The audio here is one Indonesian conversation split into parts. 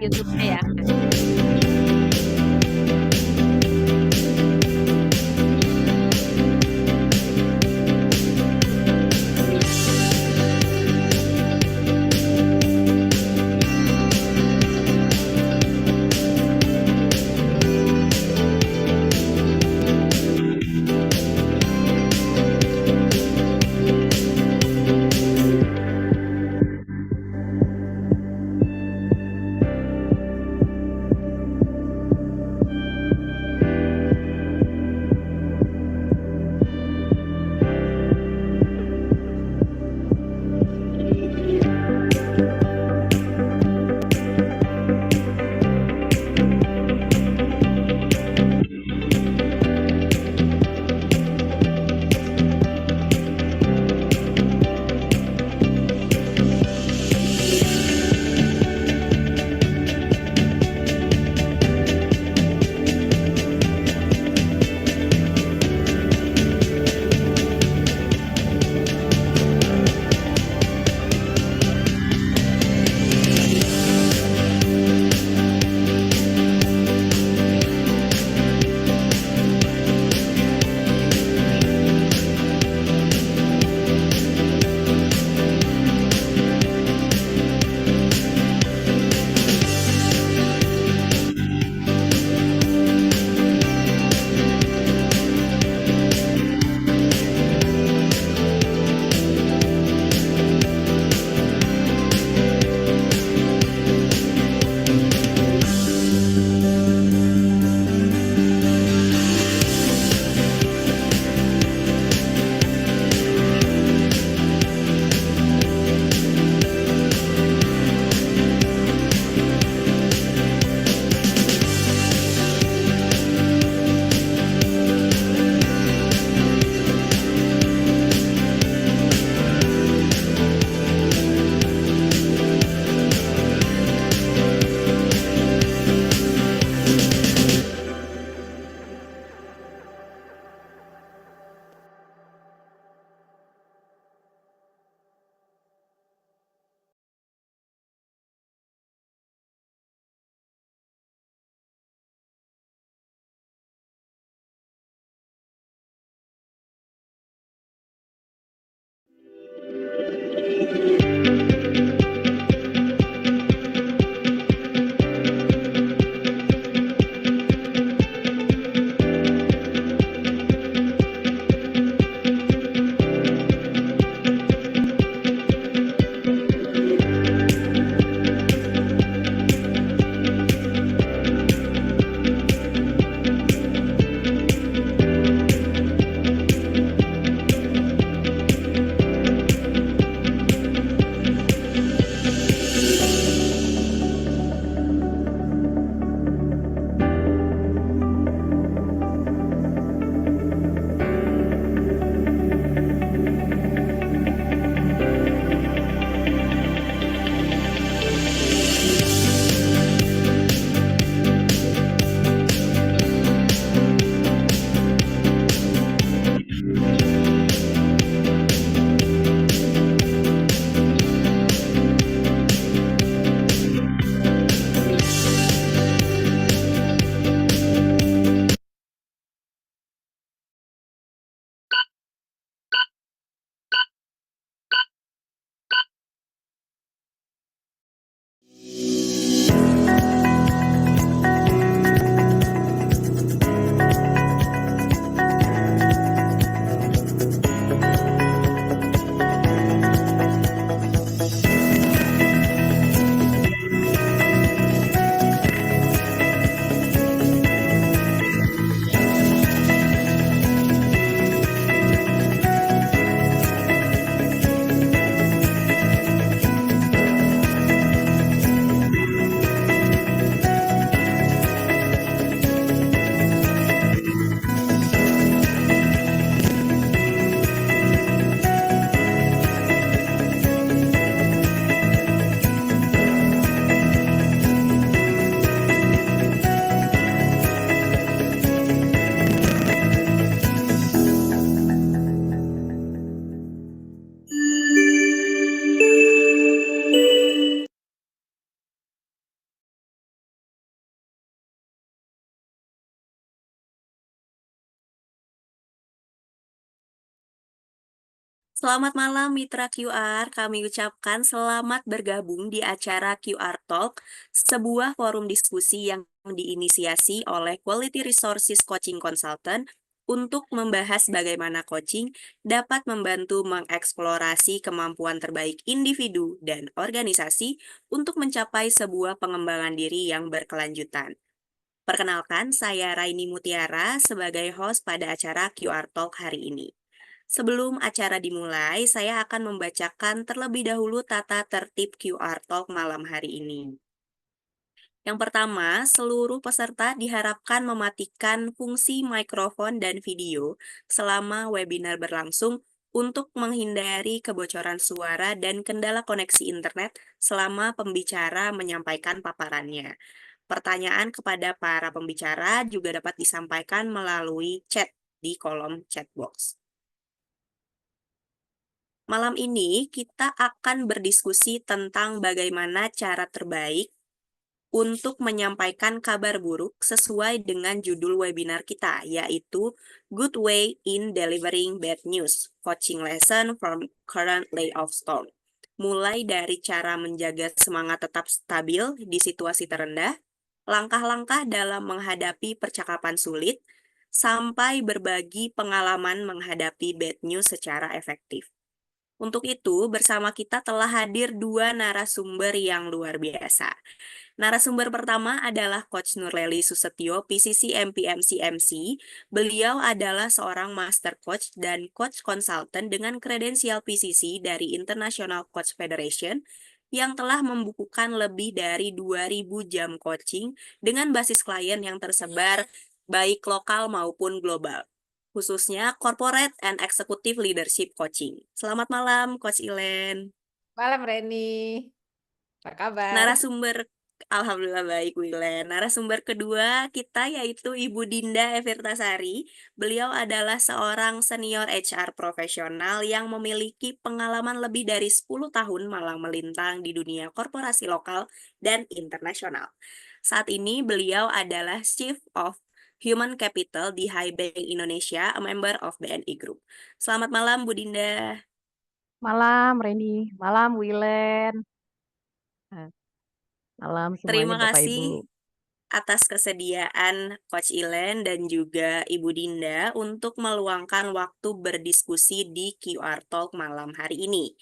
YouTube-nya ya. Selamat malam Mitra QR, kami ucapkan selamat bergabung di acara QR Talk, sebuah forum diskusi yang diinisiasi oleh Quality Resources Coaching Consultant untuk membahas bagaimana coaching dapat membantu mengeksplorasi kemampuan terbaik individu dan organisasi untuk mencapai sebuah pengembangan diri yang berkelanjutan. Perkenalkan, saya Raini Mutiara sebagai host pada acara QR Talk hari ini. Sebelum acara dimulai, saya akan membacakan terlebih dahulu tata tertib QR Talk malam hari ini. Yang pertama, seluruh peserta diharapkan mematikan fungsi mikrofon dan video selama webinar berlangsung untuk menghindari kebocoran suara dan kendala koneksi internet selama pembicara menyampaikan paparannya. Pertanyaan kepada para pembicara juga dapat disampaikan melalui chat di kolom chat box. Malam ini kita akan berdiskusi tentang bagaimana cara terbaik untuk menyampaikan kabar buruk sesuai dengan judul webinar kita, yaitu Good Way in Delivering Bad News, Coaching Lesson from Current Layoff Storm. Mulai dari cara menjaga semangat tetap stabil di situasi terendah, langkah-langkah dalam menghadapi percakapan sulit, sampai berbagi pengalaman menghadapi bad news secara efektif. Untuk itu, bersama kita telah hadir dua narasumber yang luar biasa. Narasumber pertama adalah Coach Nurleli Susetio, PCC MPMC MC. Beliau adalah seorang master coach dan coach consultant dengan kredensial PCC dari International Coach Federation yang telah membukukan lebih dari 2.000 jam coaching dengan basis klien yang tersebar baik lokal maupun global, khususnya Corporate and Executive Leadership Coaching. Selamat malam, Coach Ilen. Malam Reni, apa kabar? Narasumber Alhamdulillah baik, Wilen. Narasumber kedua kita yaitu Ibu Dinda Efirtasari. Beliau adalah seorang senior HR profesional yang memiliki pengalaman lebih dari 10 tahun malang melintang di dunia korporasi lokal dan internasional. Saat ini beliau adalah Chief of Human Capital di High Bank Indonesia, a member of BNI Group. Selamat malam, Bu Dinda. Malam Reni, malam Wilen, malam semuanya Terima Bapak Ibu. kasih atas kesediaan Coach Ilen dan juga Ibu Dinda untuk meluangkan waktu berdiskusi di QR Talk malam hari ini.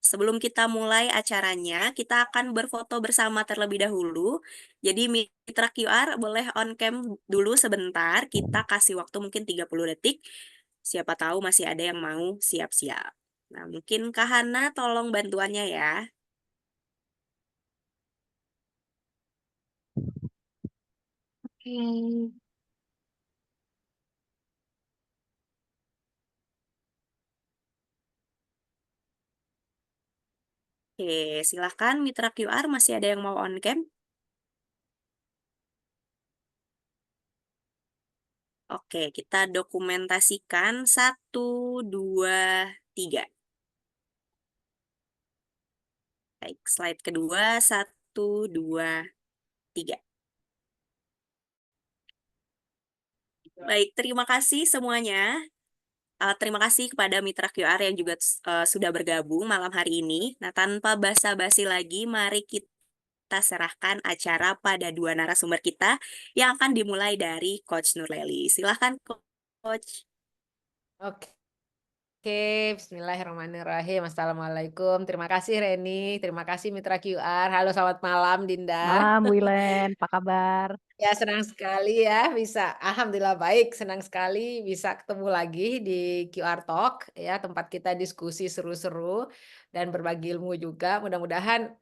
Sebelum kita mulai acaranya, kita akan berfoto bersama terlebih dahulu. Jadi mitra QR boleh on cam dulu sebentar, kita kasih waktu mungkin 30 detik. Siapa tahu masih ada yang mau siap-siap. Nah, mungkin Kak Hana tolong bantuannya ya. Oke. Oke, silahkan mitra QR masih ada yang mau on cam? Oke, kita dokumentasikan 1, 2, 3. Baik, slide kedua 1, 2, 3. Baik, terima kasih semuanya. Terima kasih kepada mitra QR yang juga sudah bergabung malam hari ini. Nah, tanpa basa-basi lagi, mari kita serahkan acara pada dua narasumber kita yang akan dimulai dari Coach Nurleli. Silahkan, Coach. Oke, Bismillahirrahmanirrahim. Assalamualaikum. Terima kasih Reni, terima kasih Mitra QR. Halo, selamat malam Dinda. Malam Wilen, apa kabar? Ya, senang sekali ya bisa, alhamdulillah baik, senang sekali bisa ketemu lagi di QR Talk ya, tempat kita diskusi seru-seru dan berbagi ilmu juga. Mudah-mudahan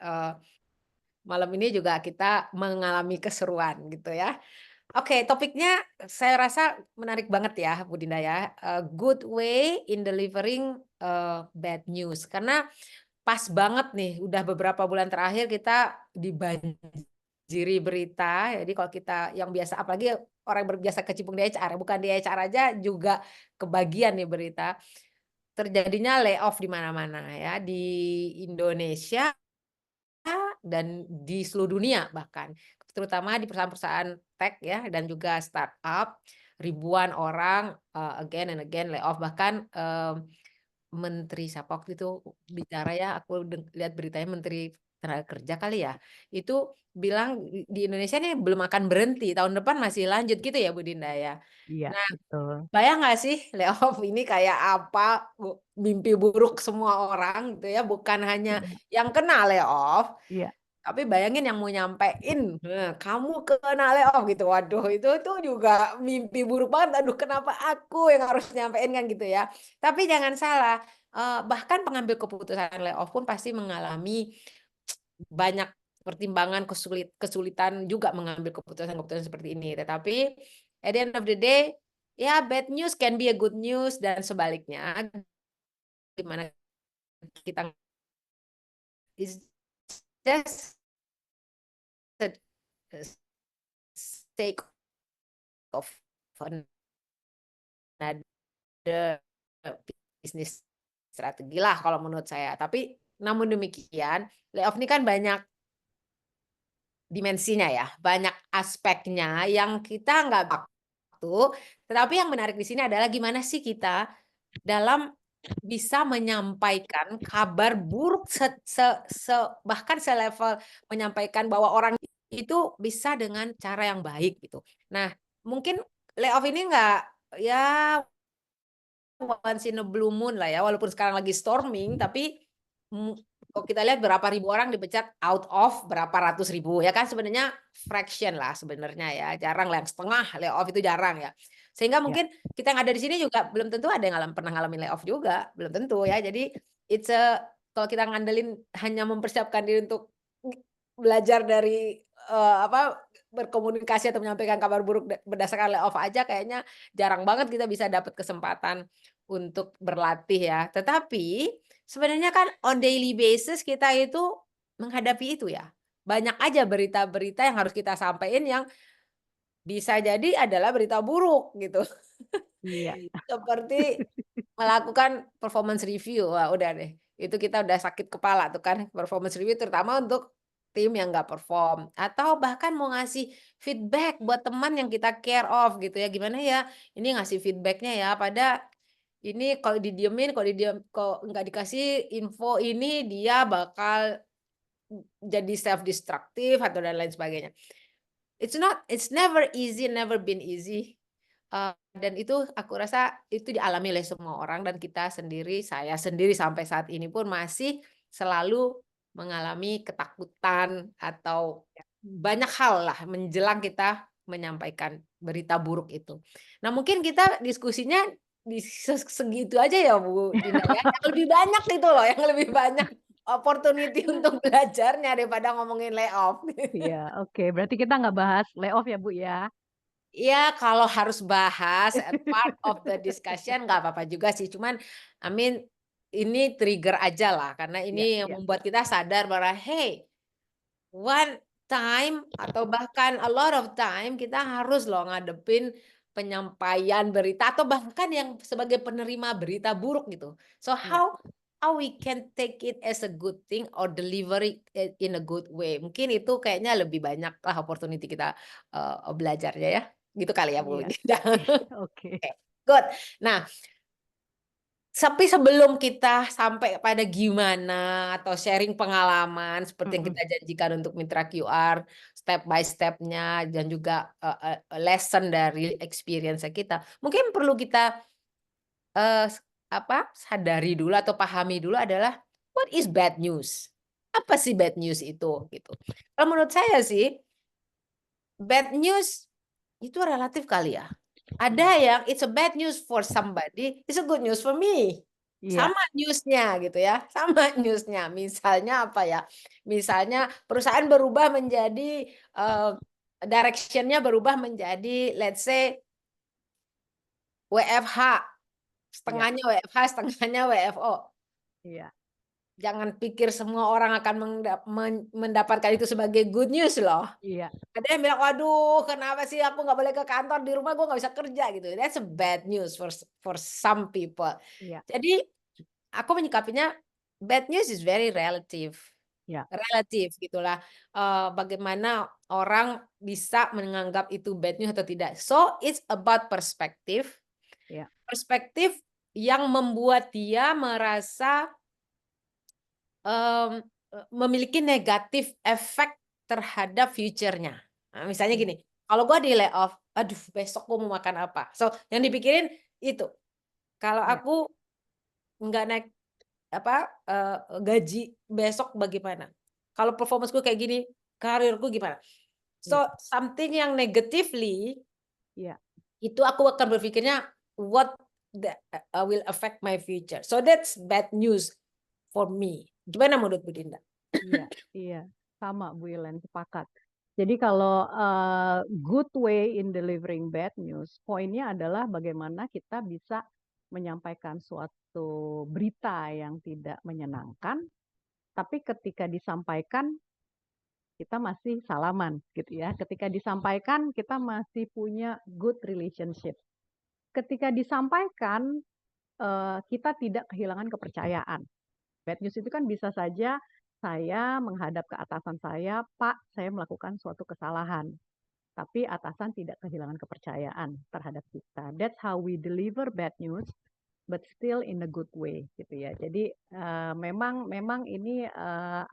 malam ini juga kita mengalami keseruan gitu ya. Oke, topiknya saya rasa menarik banget ya, Bu Dinda ya. Good way in delivering bad news. Karena pas banget nih, udah beberapa bulan terakhir kita dibanjiri berita. Jadi kalau kita yang biasa, apalagi orang yang berbiasa kecimpung di HR, bukan di HR aja juga kebagian nih berita. Terjadinya layoff di mana-mana ya, di Indonesia dan di seluruh dunia bahkan, terutama di perusahaan-perusahaan tech ya dan juga startup, ribuan orang again and again layoff, bahkan menteri siapa waktu itu bicara ya, aku lihat beritanya Menteri Tenaga Kerja kali ya, itu bilang di Indonesia nih belum akan berhenti, tahun depan masih lanjut gitu ya Bu Dinda ya. Iya, Nah, betul. bayang nggak sih layoff ini kayak apa, mimpi buruk semua orang gitu ya, bukan hanya Iya, yang kena layoff, iya, tapi bayangin yang mau nyampein, "Kamu kena layoff," gitu. Waduh, itu juga mimpi buruk banget, "Aduh, kenapa aku yang harus nyampein," kan gitu ya. Tapi jangan salah, bahkan pengambil keputusan layoff pun pasti mengalami banyak pertimbangan, kesulitan juga mengambil keputusan-keputusan seperti ini. Tetapi at the end of the day, ya bad news can be a good news dan sebaliknya, gimana kita is just a sake of another bisnis strategi lah kalau menurut saya. Tapi namun demikian, layoff ini kan banyak dimensinya ya, banyak aspeknya yang kita nggak waktu, tetapi yang menarik di sini adalah gimana sih kita dalam bisa menyampaikan kabar buruk bahkan selevel menyampaikan bahwa orang itu bisa dengan cara yang baik gitu. Nah, mungkin layoff ini nggak ya once in a blue moon lah ya, walaupun sekarang lagi storming, tapi kalau kita lihat berapa ribu orang dipecat out of berapa ratus ribu, ya kan sebenarnya fraction lah sebenarnya ya, jarang lah yang setengah layoff itu jarang ya. Sehingga iya, mungkin kita yang ada di sini juga belum tentu ada yang pernah ngalamin layoff juga, belum tentu ya. Jadi it's a kalau kita ngandelin hanya mempersiapkan diri untuk belajar dari, apa, berkomunikasi atau menyampaikan kabar buruk berdasarkan layoff aja kayaknya jarang banget kita bisa dapat kesempatan untuk berlatih ya. Tetapi sebenarnya kan on daily basis kita itu menghadapi itu ya. Banyak aja berita-berita yang harus kita sampaikan yang bisa jadi adalah berita buruk gitu. iya, Seperti melakukan performance review, wah udah deh, itu kita udah sakit kepala tuh kan, performance review terutama untuk tim yang nggak perform, atau bahkan mau ngasih feedback buat teman yang kita care of gitu ya, gimana ya ini ngasih feedbacknya ya, pada ini kalau didiemin, kalau nggak dikasih info ini dia bakal jadi self destructive atau dan lain sebagainya. It's never easy, never been easy. Dan itu aku rasa itu dialami oleh semua orang dan kita sendiri, saya sendiri sampai saat ini pun masih selalu mengalami ketakutan atau banyak hal lah menjelang kita menyampaikan berita buruk itu. Nah, mungkin kita diskusinya di segitu aja ya Bu Dinda ya, yang lebih banyak itu loh, yang lebih banyak opportunity untuk belajarnya daripada ngomongin layoff. iya, oke. Berarti kita nggak bahas layoff ya, Bu, ya? Iya, kalau harus bahas at part of the discussion nggak apa-apa juga sih, cuman I mean ini trigger aja lah, karena Iya, ini yang iya, membuat kita sadar bahwa, hey, one time atau bahkan a lot of time kita harus loh ngadepin penyampaian berita atau bahkan yang sebagai penerima berita buruk gitu. So iya, how we can take it as a good thing or delivery it in a good way. Mungkin itu kayaknya lebih banyak lah opportunity kita belajarnya ya. Gitu kali ya Bu iya. Dinda. Oke. Oke, good. Nah, tapi sebelum kita sampai pada gimana atau sharing pengalaman seperti yang Mhm, kita janjikan untuk mitra QR, step by step-nya dan juga, lesson dari experience kita, mungkin perlu kita, sadari dulu atau pahami dulu adalah, what is bad news? Apa sih bad news itu, gitu. Kalau menurut saya sih, bad news itu relatif kali ya. Ada iya, yang it's a bad news for somebody, it's a good news for me. iya, Sama news-nya gitu ya, sama news-nya. Misalnya apa ya, misalnya perusahaan berubah menjadi, direction-nya berubah menjadi let's say WFH, iya, setengahnya WFH, setengahnya WFO. iya, Jangan pikir semua orang akan mendapatkan itu sebagai good news loh. iya, Ada yang bilang, "Waduh, kenapa sih aku nggak boleh ke kantor, di rumah gue nggak bisa kerja," gitu. That's a bad news for some people. iya, Jadi, aku menyikapinya bad news is very relative, iya, relatif gitulah, bagaimana orang bisa menganggap itu bad news atau tidak. So, it's about perspective. iya, Perspektif yang membuat dia merasa memiliki negatif efek terhadap future-nya. Nah, misalnya Iya. gini, kalau gue di layoff, aduh besok gue mau makan apa? So, yang dipikirin itu. Kalau Iya. aku nggak naik apa gaji besok bagaimana? Kalau performance-ku kayak gini, karirku gimana? Iya. So, something yang negatively Iya. itu aku akan berpikirnya what will affect my future. So that's bad news for me. Gimana menurut Bu Dinda? Iya, iya, sama Bu Ilen, sepakat. Jadi kalau good way in delivering bad news, poinnya adalah bagaimana kita bisa menyampaikan suatu berita yang tidak menyenangkan, tapi ketika disampaikan kita masih salaman gitu ya. Ketika disampaikan kita masih punya good relationship. Ketika disampaikan kita tidak kehilangan kepercayaan. Bad news itu kan bisa saja saya menghadap ke atasan saya, "Pak, saya melakukan suatu kesalahan." Tapi atasan tidak kehilangan kepercayaan terhadap kita. That's how we deliver bad news, but still in a good way gitu ya. Jadi memang memang ini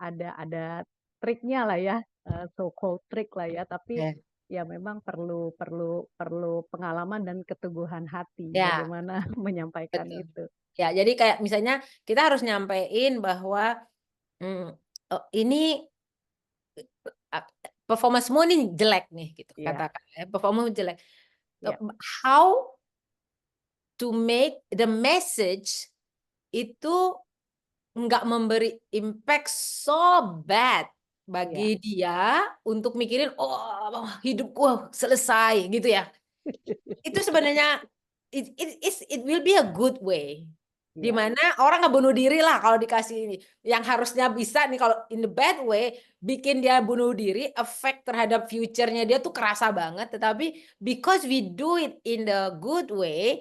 ada triknya lah ya, so called trick lah ya. Tapi Ya, ya memang perlu perlu perlu pengalaman dan keteguhan hati ya, bagaimana menyampaikan betul. itu. Ya, jadi kayak misalnya kita harus nyampein bahwa ini performancemu nih jelek nih gitu Iya, katakan ya, performamu jelek. iya, How to make the message itu nggak memberi impact so bad iya. bagi dia untuk mikirin, oh hidupku selesai gitu ya. Itu sebenarnya it will be a good way. Di Iya, mana orang nggak bunuh diri lah kalau dikasih ini. Yang harusnya bisa nih kalau in the bad way bikin dia bunuh diri, efek terhadap future-nya dia tuh kerasa banget. Tetapi because we do it in the good way,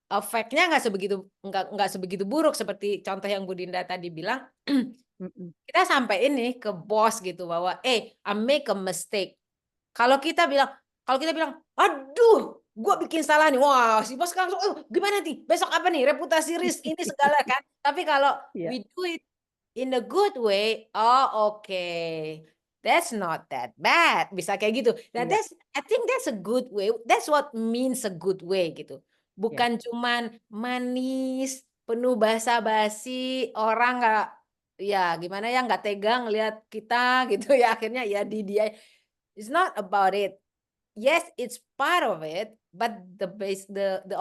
efeknya nggak sebegitu buruk seperti contoh yang Bu Dinda tadi bilang. mhm, Kita sampai ini ke bos gitu bahwa, I make a mistake. Kalau kita bilang, aduh, gue bikin salah nih. Wah, si bos langsung, oh, gimana nih? Besok apa nih? Reputasi risk ini segala kan. Tapi kalau iya, we do it in a good way, oh okay. That's not that bad. Bisa kayak gitu. Nah, iya, I think that's a good way. That's what means a good way gitu. iya, Bukan cuman manis, penuh basa-basi, orang nggak ya gimana ya nggak tegang lihat kita gitu ya akhirnya ya di dia. It's not about it. Yes, it's part of it, but the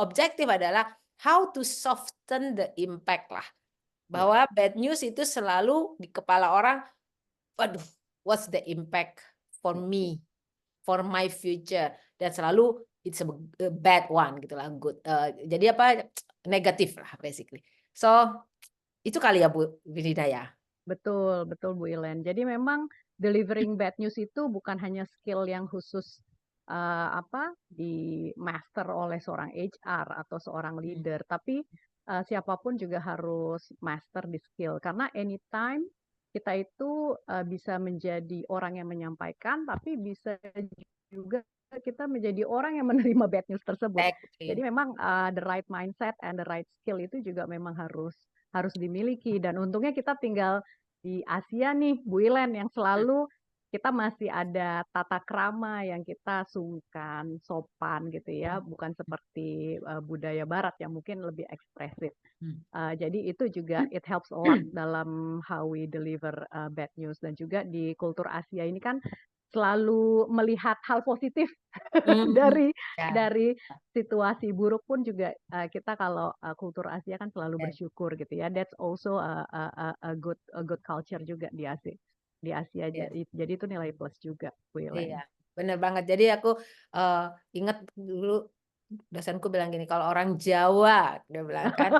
objective adalah how to soften the impact lah. iya, Bahwa bad news itu selalu di kepala orang, waduh, what's the impact for iya, me, for my future, dan selalu it's a bad one gitulah, good. Jadi apa negatif lah basically. So itu kali ya Bu Widida ya. betul betul Bu Ilen. Jadi memang delivering bad news itu bukan hanya skill yang khusus, di-master oleh seorang HR atau seorang Hmm. leader, tapi, siapa juga harus master di skill. Karena anytime kita itu, bisa menjadi orang yang menyampaikan, tapi bisa juga kita menjadi orang yang menerima bad news tersebut. Jadi Exactly. memang, the right mindset and the right skill itu juga memang harus harus dimiliki dan untungnya kita tinggal di Asia nih Bu Ilen yang selalu kita masih ada tata krama yang kita sungkan, sopan gitu ya, bukan seperti, budaya barat yang mungkin lebih ekspresif. Jadi itu juga it helps a lot dalam how we deliver, bad news dan juga di kultur Asia ini kan selalu melihat hal positif Hmm, dari ya, dari situasi buruk pun juga, kita kalau, kultur Asia kan selalu ya, bersyukur gitu ya. That's also a good culture juga di Asia. ya. Jadi itu nilai plus juga, Iya, Wilen. bener banget. Jadi aku ingat dulu dosenku bilang gini, kalau orang Jawa, dia bilang kan,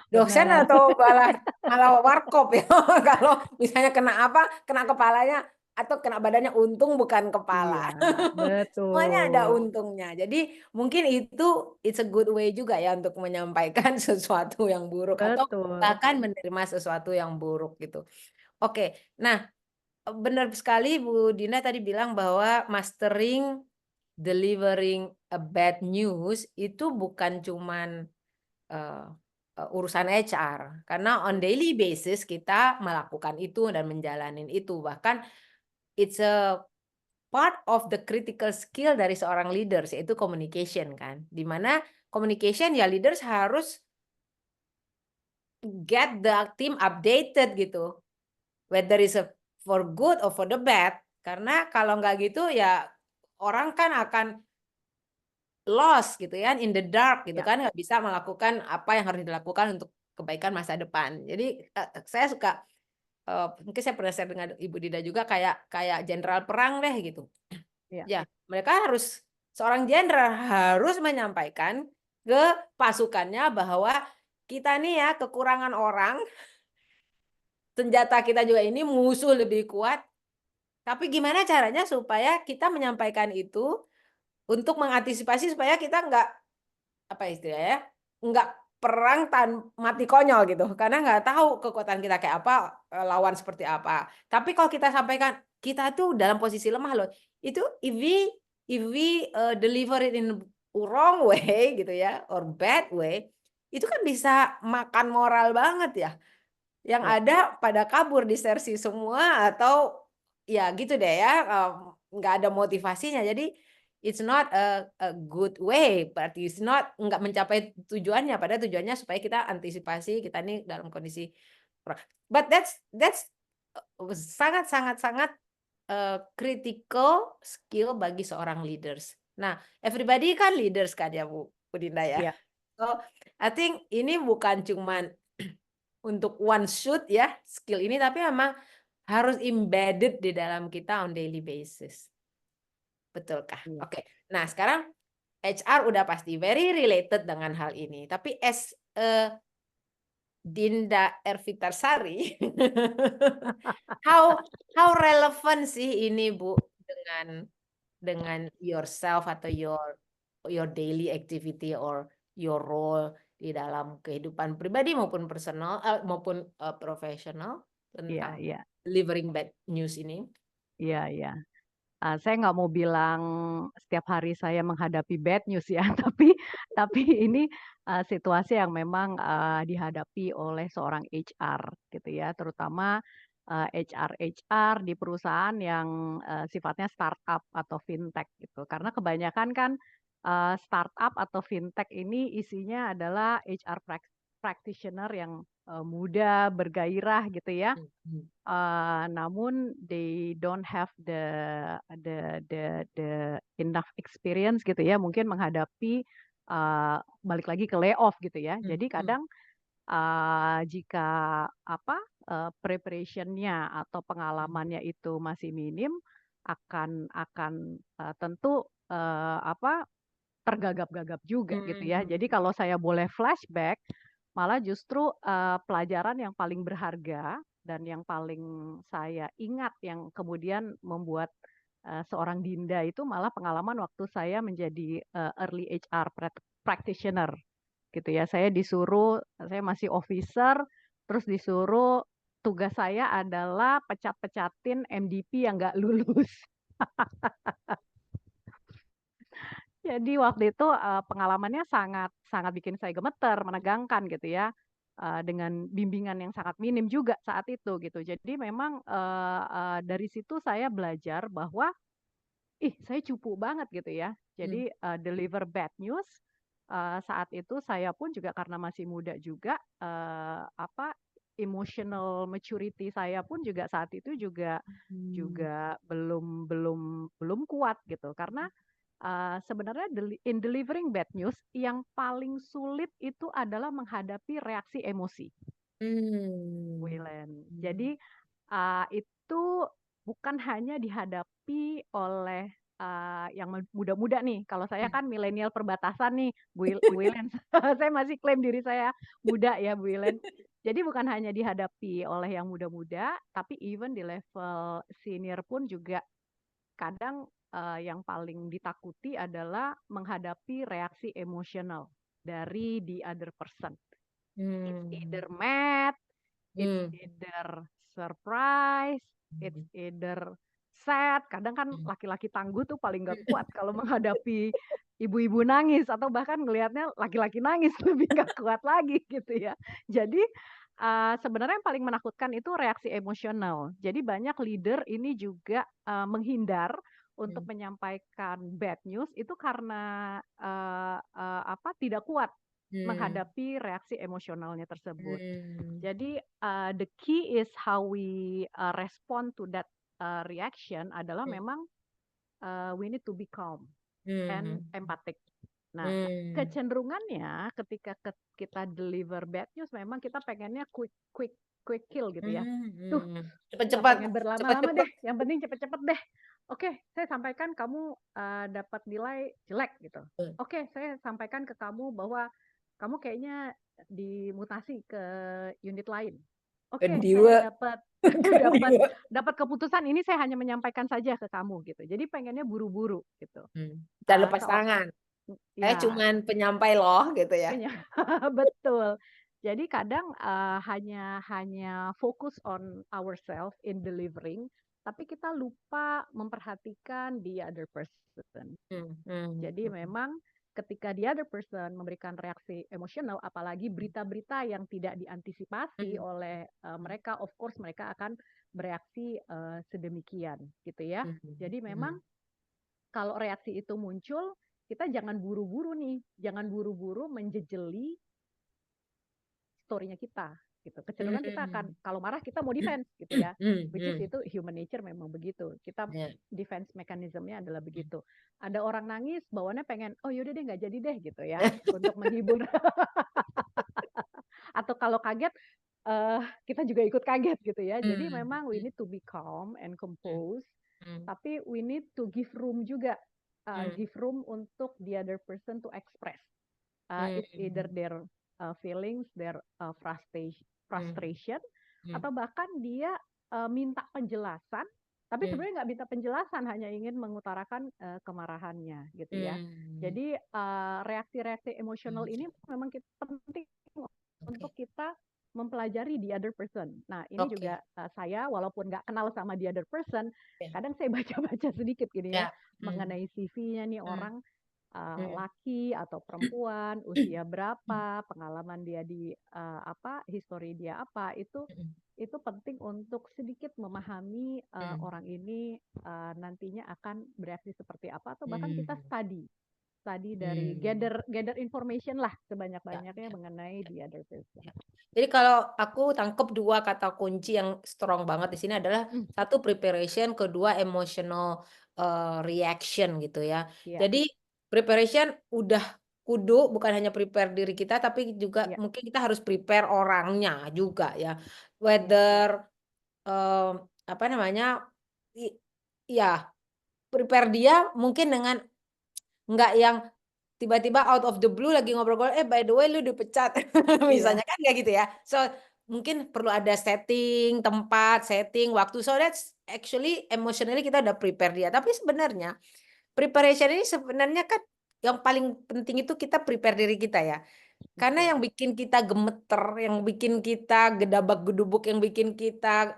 dosen Benar. atau malah malah warkop ya. Kalau misalnya kena apa, kena kepalanya atau kena badannya, untung bukan kepala. Iya, Semuanya ada betul. untungnya. Jadi mungkin itu it's a good way juga ya untuk menyampaikan sesuatu yang buruk atau Betul. bahkan menerima sesuatu yang buruk gitu. Oke, nah benar sekali Bu Dina tadi bilang bahwa mastering delivering a bad news itu bukan cuman urusan HR. Karena on daily basis kita melakukan itu dan menjalanin itu. Bahkan it's a part of the critical skill dari seorang leaders, yaitu communication kan. Di mana communication ya leaders harus get the team updated gitu. Whether it's for good or for the bad. Karena kalau nggak gitu ya orang kan akan lost gitu ya, in the dark gitu Ya. kan, nggak bisa melakukan apa yang harus dilakukan untuk kebaikan masa depan. Jadi saya suka, mungkin saya pernah share dengan Ibu Dida juga kayak jenderal perang deh gitu. Ya. Ya, mereka harus seorang jenderal harus menyampaikan ke pasukannya bahwa kita nih ya kekurangan orang, senjata kita juga ini musuh lebih kuat, tapi gimana caranya supaya kita menyampaikan itu untuk mengantisipasi supaya kita nggak, apa istilahnya, nggak perang mati konyol gitu, karena nggak tahu kekuatan kita kayak apa, lawan seperti apa. Tapi kalau kita sampaikan, kita tuh dalam posisi lemah loh, itu if we deliver it in wrong way gitu ya, or bad way, itu kan bisa makan moral banget ya. Yang Ya. ada pada kabur, disersi semua atau ya gitu deh ya, nggak ada motivasinya. Jadi it's not a good way, berarti it's not nggak mencapai tujuannya, padahal tujuannya supaya kita antisipasi kita nih dalam kondisi but that's sangat sangat sangat, critical skill bagi seorang leaders. Nah, everybody kan leaders kan ya Bu Dinda ya. Ya. So, I think ini bukan cuman untuk one shoot ya, skill ini, tapi memang harus embedded di dalam kita on daily basis. Betulkah? Ya. Oke. Nah, sekarang HR udah pasti very related dengan hal ini. Tapi as Dinda Ervitarsari, how relevan sih ini Bu dengan yourself atau your daily activity or your role di dalam kehidupan pribadi maupun personal maupun profesional Iya, tentang iya, delivering bad news ini? iya, iya. Saya nggak mau bilang setiap hari saya menghadapi bad news ya, tapi ini, situasi yang memang, dihadapi oleh seorang HR gitu ya, terutama, HR-HR di perusahaan yang, sifatnya startup atau fintech gitu. Karena kebanyakan kan, startup atau fintech ini isinya adalah HR practitioner yang, muda, bergairah gitu ya. Mhm. Namun they don't have the enough experience gitu ya, mungkin menghadapi, balik lagi ke layoff gitu ya. Mhm Jadi mhm kadang, jika apa, preparation-nya atau mhm pengalamannya itu masih minim, akan, tentu, apa, tergagap-gagap juga gitu ya. mhm Jadi kalau saya boleh flashback, malah justru, pelajaran yang paling berharga dan yang paling saya ingat yang kemudian membuat, seorang Dinda itu malah pengalaman waktu saya menjadi, early HR practitioner gitu ya. Saya masih officer, terus disuruh tugas saya adalah pecat-pecatin MDP yang nggak lulus. Jadi waktu itu, pengalamannya sangat sangat bikin saya gemeter, menegangkan gitu ya, dengan bimbingan yang sangat minim juga saat itu gitu. Jadi memang, dari situ saya belajar bahwa, ih saya cupu banget gitu ya. mhm Jadi, deliver bad news, saat itu saya pun juga karena masih muda juga, apa, emotional maturity saya pun juga saat itu juga mhm juga belum belum belum kuat gitu. Karena sebenarnya in delivering bad news, yang paling sulit itu adalah menghadapi reaksi emosi, mmm, Wilen. mmm, Jadi, itu bukan hanya dihadapi oleh, yang muda-muda nih, kalau saya kan milenial perbatasan nih, Bu Wilen, saya masih klaim diri saya muda ya, Bu Wilen. Jadi bukan hanya dihadapi oleh yang muda-muda, tapi even di level senior pun juga kadang, yang paling ditakuti adalah menghadapi reaksi emosional dari the other person. It's mmm, either mad, it's mmm, either surprise, it's mhm either sad. Kadang kan mhm laki-laki tangguh tuh paling nggak mhm. kuat kalau menghadapi ibu-ibu nangis atau bahkan ngelihatnya laki-laki nangis lebih nggak kuat lagi gitu ya. Jadi, sebenarnya yang paling menakutkan itu reaksi emosional. Jadi banyak leader ini juga, menghindar untuk Hmm. menyampaikan bad news itu karena, apa, tidak kuat Hmm. menghadapi reaksi emosionalnya tersebut. Hmm. Jadi, the key is how we, respond to that, reaction adalah Hmm. memang, we need to be calm and Hmm. empathic. Nah, Hmm. kecenderungannya ketika kita deliver bad news memang kita pengennya quick quick quick kill gitu ya. Hmm. Duh, Hmm. nggak Cepet-cepet, pengen berlama-lama cepet-cepet. deh, yang penting cepet-cepet deh. Oke, saya sampaikan kamu, dapat nilai jelek gitu. Oke, saya sampaikan ke kamu bahwa kamu kayaknya dimutasi ke unit lain. Oke, saya Kedua, dapat dapat kedua. dapat keputusan ini saya hanya menyampaikan saja ke kamu gitu. Jadi pengennya buru-buru gitu. Dan lepas Ke tangan. Saya ya, cuman penyampai loh gitu ya. betul. Jadi kadang, hanya hanya fokus on ourselves in delivering, tapi kita lupa memperhatikan the other person. Hmm. Hmm. Jadi memang ketika the other person memberikan reaksi emosional, apalagi berita-berita yang tidak diantisipasi Hmm. oleh, mereka, of course mereka akan bereaksi, sedemikian gitu ya. Hmm. Jadi Hmm. memang kalau reaksi itu muncul, kita jangan buru-buru nih, jangan buru-buru menjejeli story-nya kita, gitu. Kecenderungan kita akan Hmm. kalau marah kita mau defense gitu ya, Hmm. which is Hmm. itu human nature memang begitu. Kita Ya. defense mechanism-nya adalah begitu. Ada orang nangis, bawaannya pengen, "Oh yaudah deh nggak jadi deh," gitu ya, untuk menghibur. Atau kalau kaget, kita juga ikut kaget gitu ya. Jadi Hmm. memang we Hmm. need to be calm and Hmm. composed, Hmm. tapi we need to give room juga, Hmm. give room untuk the other person to express. It's either Hmm. their, feelings, their, Hmm. frustration, Hmm. atau bahkan dia, minta penjelasan, tapi Hmm. sebenarnya nggak minta penjelasan, hanya ingin mengutarakan, kemarahannya gitu ya. Hmm. Jadi, reaksi-reaksi emosional Hmm. ini memang penting Oke. untuk kita mempelajari the other person. Nah, ini Oke. juga, saya walaupun nggak kenal sama the other person, Ya. kadang saya baca-baca sedikit gini ya, Ya. Hmm. mengenai CV-nya nih Hmm. orang, Hmm. laki atau perempuan, usia berapa, pengalaman dia di, apa, history dia apa, itu penting untuk sedikit memahami, Hmm. orang ini, nantinya akan bereaksi seperti apa, atau bahkan kita Hmm. study dari Hmm. gather gather information lah Ya. sebanyak-banyaknya Ya. mengenai the other person. Ya. Jadi kalau aku tangkep dua kata kunci yang strong banget di sini adalah Mmm, satu preparation, kedua emotional reaction gitu ya. iya Jadi preparation udah kudu bukan hanya prepare diri kita tapi juga iya mungkin kita harus prepare orangnya juga ya. iya Whether apa namanya i ya prepare dia mungkin dengan nggak yang tiba-tiba out of the blue lagi ngobrol-ngobrol, "Eh, by the way lu dipecat." iya, Misalnya kan kayak gitu ya. So, mungkin perlu ada setting tempat, setting waktu, so that's actually emotionally kita udah prepare dia. Tapi sebenarnya preparation ini sebenarnya kan yang paling penting itu kita prepare diri kita ya. Karena yang betul bikin kita gemeter, yang bikin kita gedabak-gedubuk, yang bikin kita,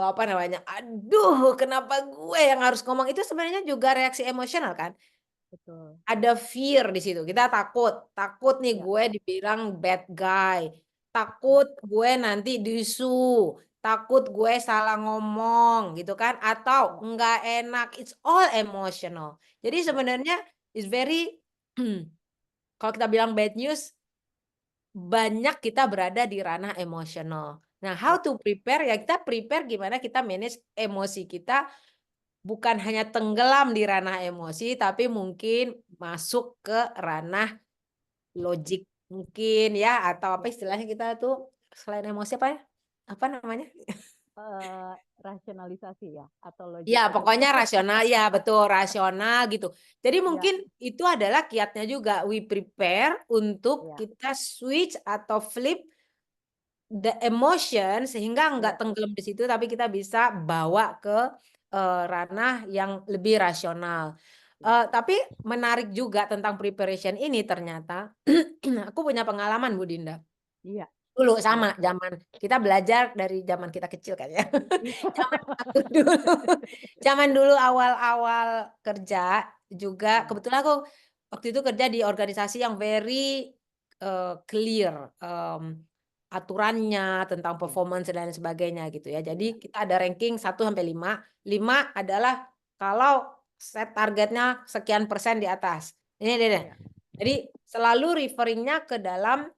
apa namanya, "Aduh kenapa gue yang harus ngomong?" Itu sebenarnya juga reaksi emosional kan? betul, Ada fear di situ, kita takut, takut nih iya gue dibilang bad guy, iya takut gue nanti di-sue, takut gue salah ngomong gitu kan, atau iya enggak enak, it's all emotional. Jadi iya sebenarnya is very kalau kita bilang bad news, banyak kita berada di ranah emosional. Nah, how iya to prepare, ya kita prepare gimana kita manage emosi kita. Bukan hanya tenggelam di ranah emosi, tapi mungkin masuk ke ranah logik mungkin ya, atau apa iya, istilahnya kita tuh selain emosi apa ya? Apa namanya? rasionalisasi ya atau Ya logika. pokoknya rasional ya betul, rasional gitu. Jadi Iya mungkin itu adalah kiatnya juga, we prepare untuk iya kita switch atau flip the emotion sehingga iya nggak tenggelam di situ, tapi kita bisa bawa ke, ranah yang lebih rasional. iya Tapi menarik juga tentang preparation ini ternyata, aku punya pengalaman Bu Dinda. iya Dulu iya sama zaman kita belajar dari zaman kita kecil kan ya. iya. Zaman aku dulu zaman dulu awal-awal kerja juga Iya kebetulan aku waktu itu kerja di organisasi yang very clear aturannya tentang performance dan sebagainya gitu ya. Jadi kita ada ranking 1 sampai 5. 5 adalah kalau set targetnya sekian persen di atas. Ini dia. Iya. Jadi selalu referringnya ke dalam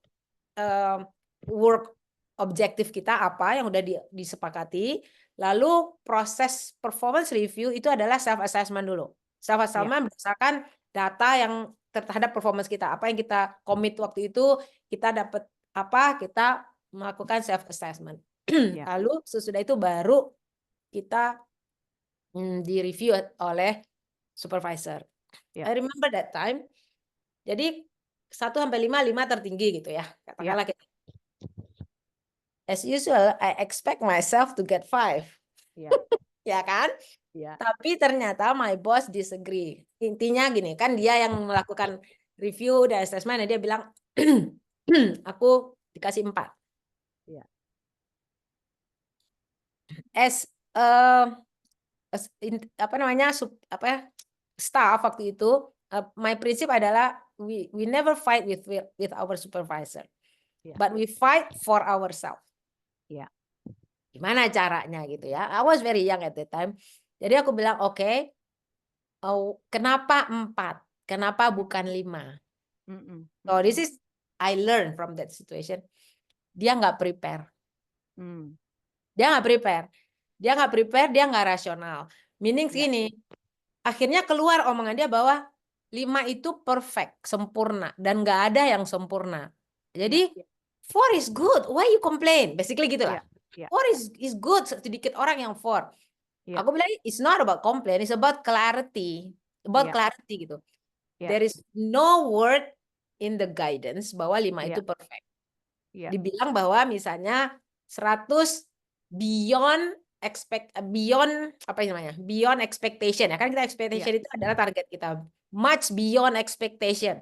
work objektif kita apa yang udah disepakati. Lalu proses performance review itu adalah self assessment dulu. Self assessment berdasarkan data yang terhadap performance kita. Apa yang kita commit waktu itu, kita dapat apa, kita melakukan self assessment. Lalu sesudah itu baru kita di-review oleh supervisor. I remember that time. Jadi 1 sampai 5, 5 tertinggi gitu ya. Katakanlah kita. As usual, I expect myself to get 5. Ya kan? Tapi ternyata my boss disagree. Intinya gini, kan dia yang melakukan review dan assessment, dan dia bilang, aku dikasih 4. Apa namanya, staff waktu itu, my prinsip adalah we never fight with our supervisor, but we fight for ourselves. Gimana caranya gitu ya? I was very young at that time. Jadi aku bilang oke, kenapa 4? Kenapa bukan 5? So this is I learned from that situation. Dia nggak prepare. Dia nggak prepare, dia nggak rasional. Meaning gini, akhirnya keluar omongan dia bahwa 5 itu perfect, sempurna, dan nggak ada yang sempurna. Jadi 4 is good, why you complain? Basically gitu lah. 4 is good, sedikit orang yang 4. Aku bilang it's not about complain, it's about clarity. Clarity gitu. There is no word in the guidance bahwa 5 itu perfect. Dibilang bahwa misalnya 100 beyond expectation ya kan, kita expectation itu adalah target kita, much beyond expectation.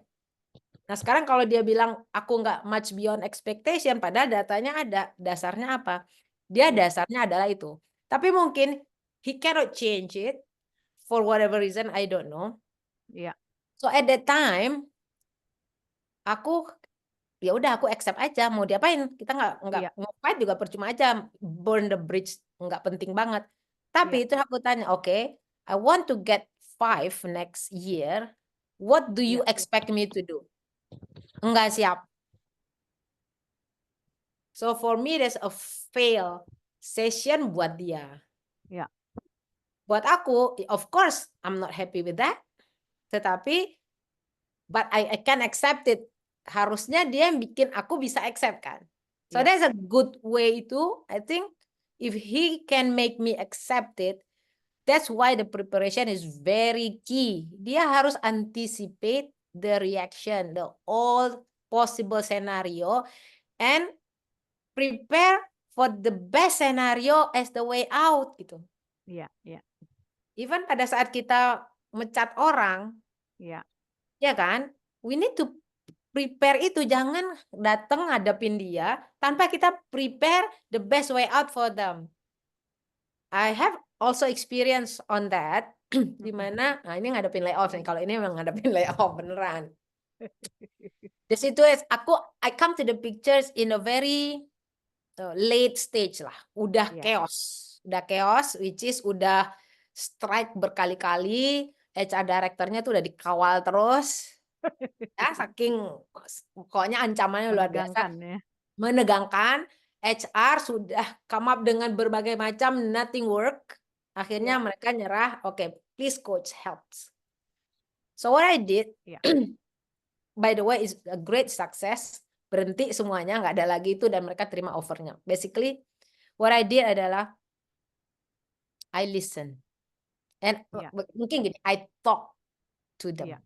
Nah sekarang kalau dia bilang aku nggak much beyond expectation, padahal datanya ada, dasarnya apa? Dia dasarnya adalah itu, tapi mungkin he cannot change it for whatever reason, I don't know. So at that time aku ya udah, aku accept aja, mau diapain, kita nggak fight juga percuma aja, burn the bridge nggak penting banget. Tapi itu aku tanya, oke, I want to get 5 next year, what do you expect me to do? Enggak siap. So for me there's a fail session buat dia. Buat aku, of course I'm not happy with that, tetapi but I can accept it. Harusnya dia yang bikin aku bisa accept kan. So that's a good way to, I think, if he can make me accept it, that's why the preparation is very key. Dia harus anticipate the reaction, the all possible scenario, and prepare for the best scenario as the way out gitu. Even pada saat kita mecat orang, ya kan, we need to prepare itu, jangan datang ngadepin dia tanpa kita prepare the best way out for them. I have also experience on that, di mana, nah ini ngadepin layoff nih, kalau ini memang ngadepin layoff beneran. Di situ I come to the pictures in a very late stage lah, udah chaos, which is udah strike berkali-kali, HR directornya tuh udah dikawal terus. Ya, saking pokoknya ancamannya luar biasa, menegangkan. HR sudah come up dengan berbagai macam, nothing work. Akhirnya mereka nyerah. Oke, please coach helps. So what I did, by the way, is a great success. Berhenti semuanya, nggak ada lagi itu, dan mereka terima offernya. Basically, what I did adalah I listen, and mungkin gini, I talk to them.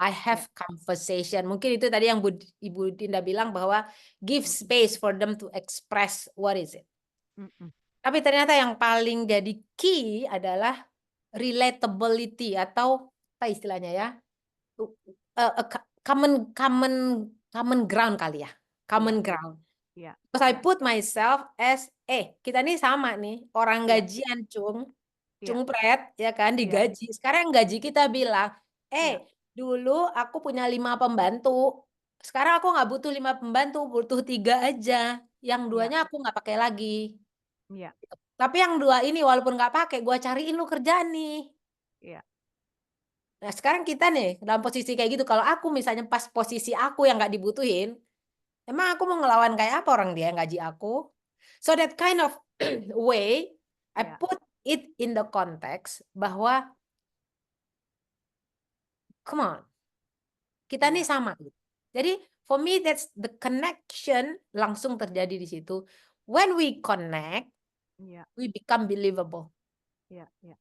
I have conversation. Mungkin itu tadi yang Ibu Dinda bilang bahwa give space for them to express what is it. Tapi ternyata yang paling jadi key adalah relatability, atau apa istilahnya ya, common ground kali ya, common ground. Because I put myself as kita nih sama nih, orang gajian cung pret ya kan, digaji. Sekarang gaji kita bilang Dulu aku punya 5 pembantu, sekarang aku nggak butuh 5 pembantu, butuh 3 aja, yang Iya, 2-nya aku nggak pakai lagi. iya, Tapi yang 2 ini walaupun nggak pakai, gua cariin lu kerjaan nih. iya, Nah sekarang kita nih dalam posisi kayak gitu, kalau aku misalnya pas posisi aku yang nggak dibutuhin, emang aku mau ngelawan kayak apa orang dia yang gaji aku? So that kind of way, I iya, put it in the context bahwa, come on, kita nih iya, sama gitu. Jadi for me that's the connection langsung terjadi di situ. When we connect, iya, we become believable. iya, iya,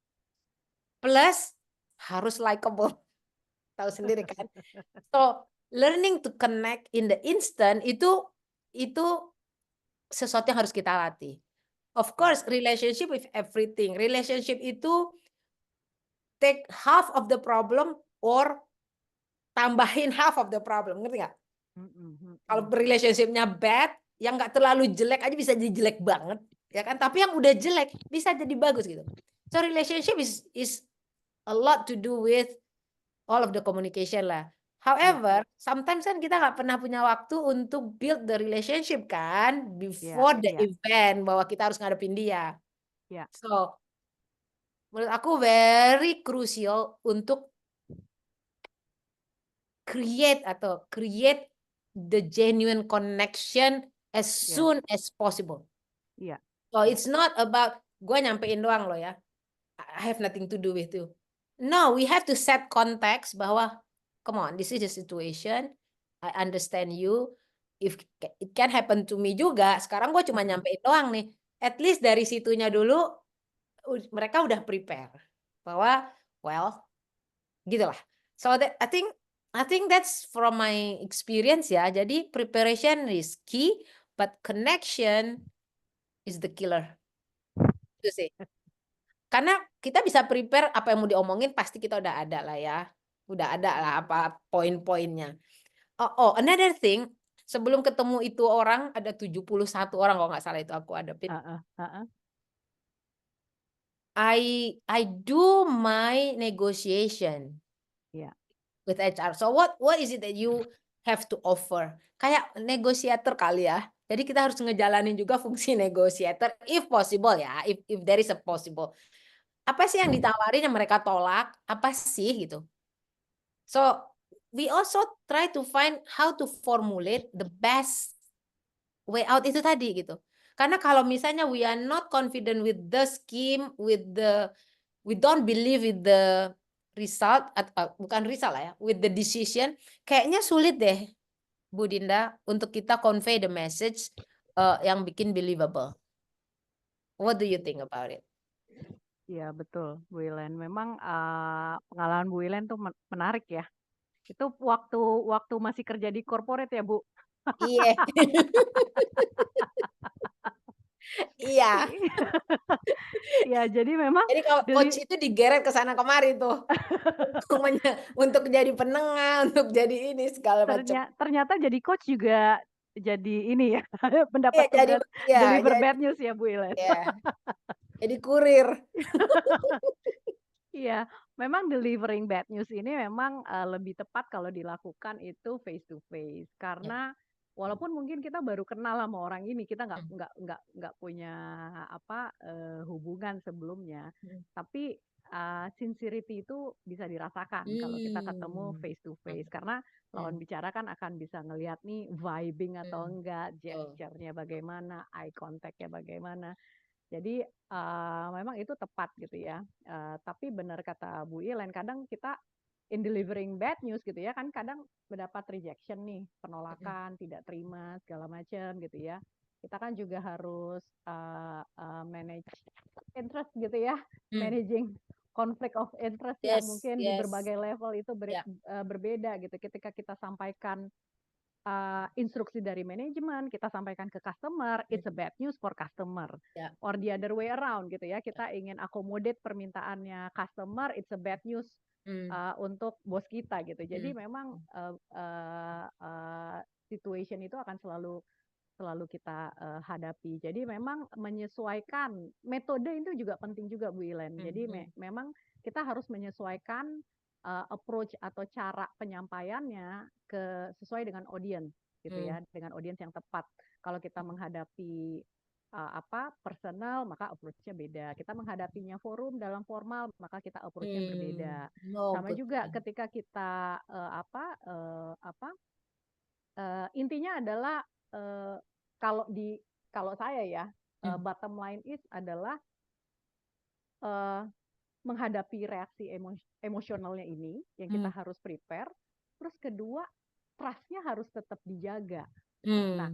Plus harus likable, tahu sendiri kan. So learning to connect in the instant itu sesuatu yang harus kita latih. Of iya, course relationship with everything. Relationship itu take half of the problem or tambahin half of the problem, ngerti nggak? mhm, Kalau mhm, relationship-nya bad, yang nggak terlalu jelek aja bisa jadi jelek banget, ya kan? Tapi yang udah jelek bisa jadi bagus gitu. So relationship is a lot to do with all of the communication lah. iya, However, sometimes kan kita nggak pernah punya waktu untuk build the relationship kan iya, before the iya, event bahwa kita harus ngadepin dia. iya, So, menurut aku very crucial untuk create the genuine connection as iya, soon as possible. iya, So iya, it's not about gue nyampein doang loh ya. I have nothing to do with you. No, we have to set context bahwa come on, this is the situation. I understand you. If it can happen to me juga. Sekarang gue cuma mhm, nyampein doang nih. At least dari situnya dulu mereka udah prepare bahwa well, gitulah. So that I think that's from my experience ya. Jadi preparation is key, but connection is the killer. Itu sih. Karena kita bisa prepare apa yang mau diomongin pasti kita udah ada lah ya. Udah ada lah iya, apa poin-poinnya. Another thing, sebelum ketemu itu orang ada 71 orang kalau nggak salah itu aku hadapin. heeh, heeh, I do my negotiation iya, with HR. So what is it that you have to offer? Kayak negotiator kali ya. Jadi kita harus ngejalanin juga fungsi negotiator if possible ya, if there is a possible. Apa sih yang ditawarin yang mereka tolak? Apa sih gitu? So, we also try to find how to formulate the best way out itu tadi gitu. Karena kalau misalnya we are not confident with the scheme, we don't believe with the result, bukan result lah ya, with the decision, kayaknya sulit deh Bu Dinda untuk kita convey the message yang bikin believable. What do you think about it? iya, betul, Bu Ilen. Memang, pengalaman Bu Ilen tuh menarik ya. Itu waktu waktu masih kerja di corporate ya, Bu? Iya, iya. Iya, jadi memang Jadi kalau coach deli itu digeret ke sana kemari tuh. Untuk jadi penengah, untuk jadi ini segala macam. ternyata jadi coach juga jadi ini ya, Iya mendapat jadi tugas iya deliver jadi bad news ya, Bu Ilen? iya, jadi kurir. Iya, memang delivering bad news ini memang, lebih tepat kalau dilakukan itu face to face. Ya, Karena walaupun mungkin kita baru kenal sama orang ini, kita nggak mhm nggak nggak nggak punya apa, hubungan sebelumnya. mhm. Tapi, sincerity itu bisa dirasakan kalau kita ketemu Mmm, face to mhm face. Karena lawan mhm bicara kan akan bisa ngelihat nih vibing atau mhm, enggak, betul. gesture-nya bagaimana, eye contact-nya bagaimana. Jadi, memang itu tepat gitu ya, tapi benar kata Bu Ilen, kadang kita in delivering bad news gitu ya, kan kadang mendapat rejection nih, Mhm penolakan, tidak terima, segala macam gitu ya. Kita kan juga harus, manage interest gitu ya, mhm. managing conflict of interest yang Yes mungkin di yes, berbagai level itu ya, berbeda gitu. Ketika kita sampaikan instruksi dari manajemen, kita sampaikan ke customer, it's a mhm, bad news for customer. ya Or the other way around gitu ya, ya, kita ingin accommodate permintaannya customer, it's a bad news, mmm, untuk bos kita gitu. Jadi mhm memang, mhm situation itu akan selalu selalu kita, hadapi. Jadi memang menyesuaikan, metode itu juga penting juga Bu Ilen. mhm Jadi mhm memang kita harus menyesuaikan approach atau cara penyampaiannya sesuai dengan audience gitu ya, dengan audience yang tepat. Kalau kita menghadapi personal, maka approach-nya beda. Kita menghadapinya forum dalam formal, maka kita approach-nya berbeda. Oh, Sama good juga point. ketika kita intinya adalah kalau saya ya, bottom line is adalah menghadapi reaksi emosionalnya ini yang kita harus prepare. Terus kedua, trust-nya harus tetap dijaga. Nah,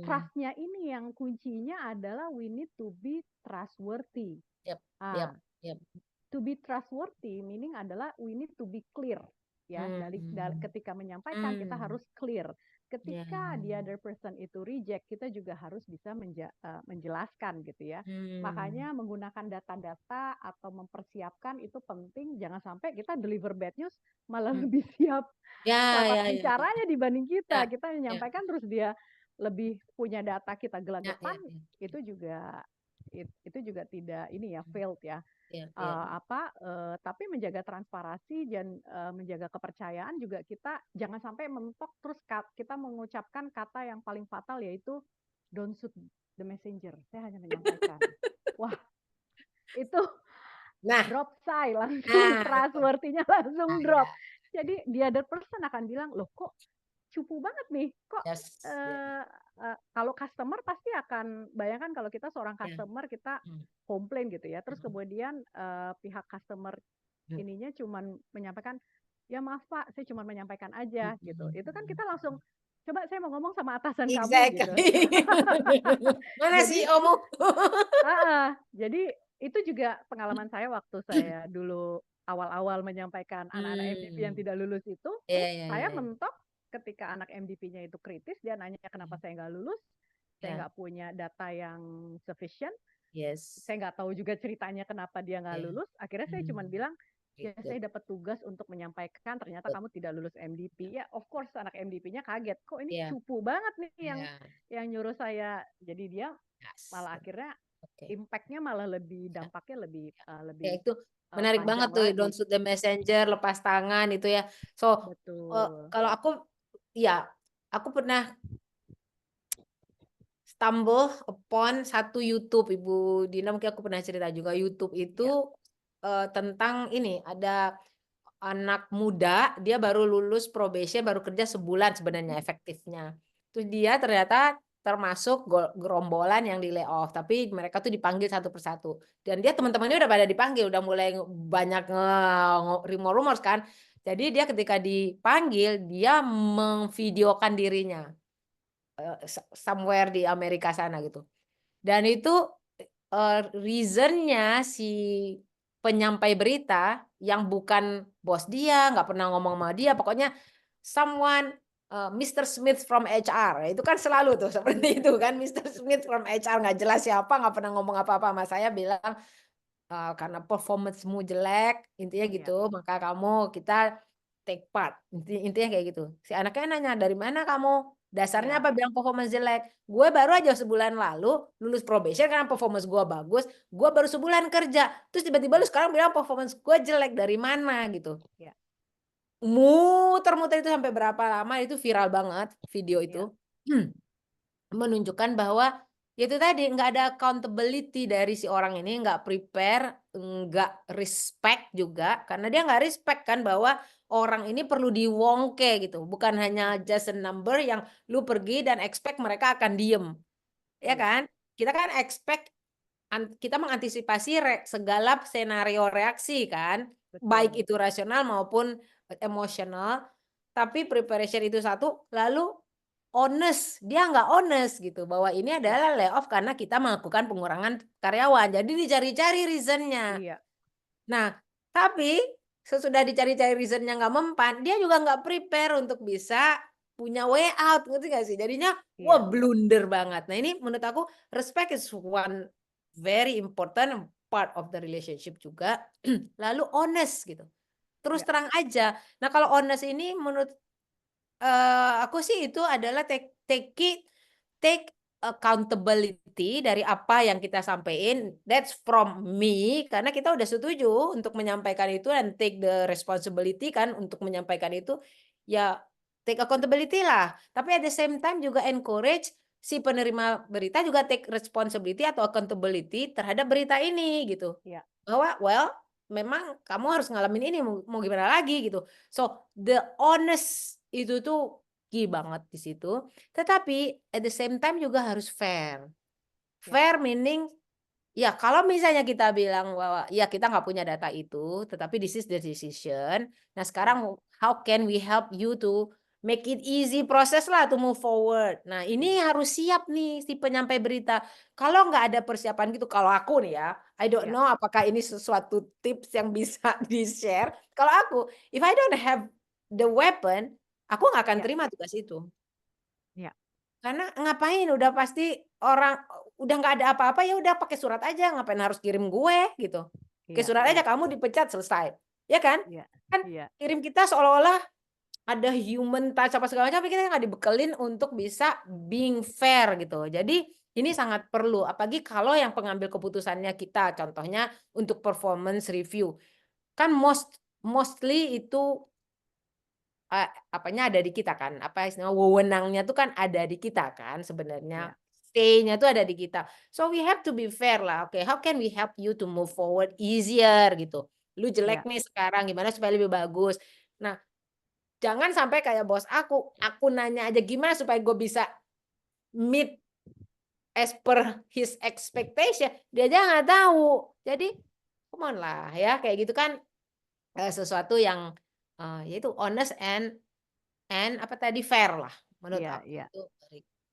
trust-nya ini yang kuncinya adalah we need to be trustworthy. Yep. To be trustworthy meaning adalah we need to be clear ya. Ketika menyampaikan kita harus clear. Ketika the other person itu reject, kita juga harus bisa menjelaskan gitu ya. Makanya menggunakan data-data atau mempersiapkan itu penting. Jangan sampai kita deliver bad news malah lebih siap lawan bicaranya dibanding kita. Kita menyampaikan terus dia lebih punya data, kita gelagapan, itu juga tidak ini ya, failed ya. Tapi menjaga transparansi dan menjaga kepercayaan juga, kita jangan sampai mentok terus kita mengucapkan kata yang paling fatal, yaitu don't shoot the messenger. Saya hanya menyampaikan. Wah, itu drop say langsung, trustworthy-nya langsung drop. Jadi the other person akan bilang, loh kok cupu banget nih, kok kalau customer pasti akan bayangkan kalau kita seorang customer, kita komplain gitu ya, terus kemudian pihak customer ininya cuman menyampaikan, ya maaf Pak, saya cuma menyampaikan aja gitu. Itu kan kita langsung, coba saya mau ngomong sama atasan kamu gitu. Mana sih Omu? Jadi itu juga pengalaman saya waktu saya dulu awal-awal menyampaikan anak-anak MDP yang tidak lulus itu, saya mentok ketika anak MDP-nya itu kritis, dia nanya kenapa saya nggak lulus, saya nggak punya data yang sufficient, saya nggak tahu juga ceritanya kenapa dia nggak lulus. Akhirnya saya cuma bilang, ya saya dapat tugas untuk menyampaikan, ternyata kamu tidak lulus MDP. Ya of course anak MDP-nya kaget, kok ini cupu banget nih yang nyuruh saya. Jadi dia malah akhirnya impact-nya malah lebih, dampaknya lebih Ya itu menarik banget tuh, don't shoot the messenger, lepas tangan itu ya. So kalau aku pernah stumble upon satu YouTube, Ibu Dina mungkin aku pernah cerita juga, YouTube itu tentang ini, ada anak muda, dia baru lulus probation, baru kerja sebulan sebenarnya efektifnya. Terus dia ternyata termasuk gerombolan yang di layoff, tapi mereka tuh dipanggil satu persatu. Dan dia teman-temannya udah pada dipanggil, udah mulai banyak rumor kan. Jadi dia ketika dipanggil, dia memvideokan dirinya somewhere di Amerika sana gitu. Dan itu reasonnya si penyampai berita yang bukan bos dia, nggak pernah ngomong sama dia, pokoknya someone Mr. Smith from HR, itu kan selalu tuh seperti itu kan, Mr. Smith from HR, nggak jelas siapa, nggak pernah ngomong apa-apa sama saya, bilang karena performance-mu jelek, intinya gitu, maka kita take part, intinya kayak gitu. Si anaknya nanya, dari mana kamu? Dasarnya apa bilang performance jelek? Gue baru aja sebulan lalu lulus probation karena performance gue bagus. Gue baru sebulan kerja. Terus tiba-tiba lu sekarang bilang performance gue jelek, dari mana gitu. Muter-muter itu sampai berapa lama, itu viral banget video itu. Menunjukkan bahwa itu tadi nggak ada accountability dari si orang ini, nggak prepare, nggak respect juga, karena dia nggak respect kan bahwa orang ini perlu diwongke gitu, bukan hanya just a number yang lu pergi dan expect mereka akan diem, ya kan? Kita kan expect, kita mengantisipasi segala senario reaksi kan, baik itu rasional maupun emosional, tapi preparation itu satu, lalu honest, dia nggak honest gitu, bahwa ini adalah layoff karena kita melakukan pengurangan karyawan. Jadi dicari-cari reasonnya. Nah, tapi sesudah dicari-cari reasonnya nggak mempan, dia juga nggak prepare untuk bisa punya way out, ngerti nggak sih? Jadinya wah blunder banget. Nah ini menurut aku respect is one very important part of the relationship juga. Lalu honest gitu, terus terang aja. Nah kalau honest ini menurut aku sih itu adalah take accountability dari apa yang kita sampaikan. That's from me, karena kita udah setuju untuk menyampaikan itu dan take the responsibility kan untuk menyampaikan itu. Ya take accountability lah. Tapi at the same time juga encourage si penerima berita juga take responsibility atau accountability terhadap berita ini gitu. Ya. Bahwa well memang kamu harus ngalamin ini, mau gimana lagi gitu. So the honest itu tuh key banget di situ. Tetapi at the same time juga harus fair. Ya. Fair meaning ya kalau misalnya kita bilang bahwa ya kita nggak punya data itu, tetapi this is the decision. Nah Ya. sekarang how can we help you to make it easy proses lah to move forward. Nah ini harus siap nih si penyampai berita. Kalau nggak ada persiapan gitu, kalau aku nih ya, I don't Ya. know apakah ini sesuatu tips yang bisa di-share. Kalau aku, if I don't have the weapon, aku nggak akan Ya. terima tugas itu. Ya. Karena ngapain, udah pasti orang udah nggak ada apa-apa, ya udah pakai surat aja, ngapain harus kirim gue gitu. Pakai Iya. surat aja Iya. kamu dipecat selesai. Ya kan? Iya. Kan Iya. kirim kita seolah-olah ada human touch apa segala macam, tapi kita nggak dibekelin untuk bisa being fair gitu. Jadi ini sangat perlu, apalagi kalau yang pengambil keputusannya kita, contohnya untuk performance review. Kan mostly itu apanya ada di kita kan, apa istilahnya wewenangnya tuh kan ada di kita kan sebenarnya. Ya. Say-nya tuh ada di kita. So we have to be fair lah. Oke, how can we help you to move forward easier gitu. Lu Ya. jelek nih sekarang, gimana supaya lebih bagus. Nah, jangan sampai kayak bos aku nanya aja gimana supaya gue bisa meet as per his expectation, dia aja nggak tahu. Jadi, come on lah ya, kayak gitu kan sesuatu yang yaitu honest and apa tadi fair lah menurut Iya. aku Iya. itu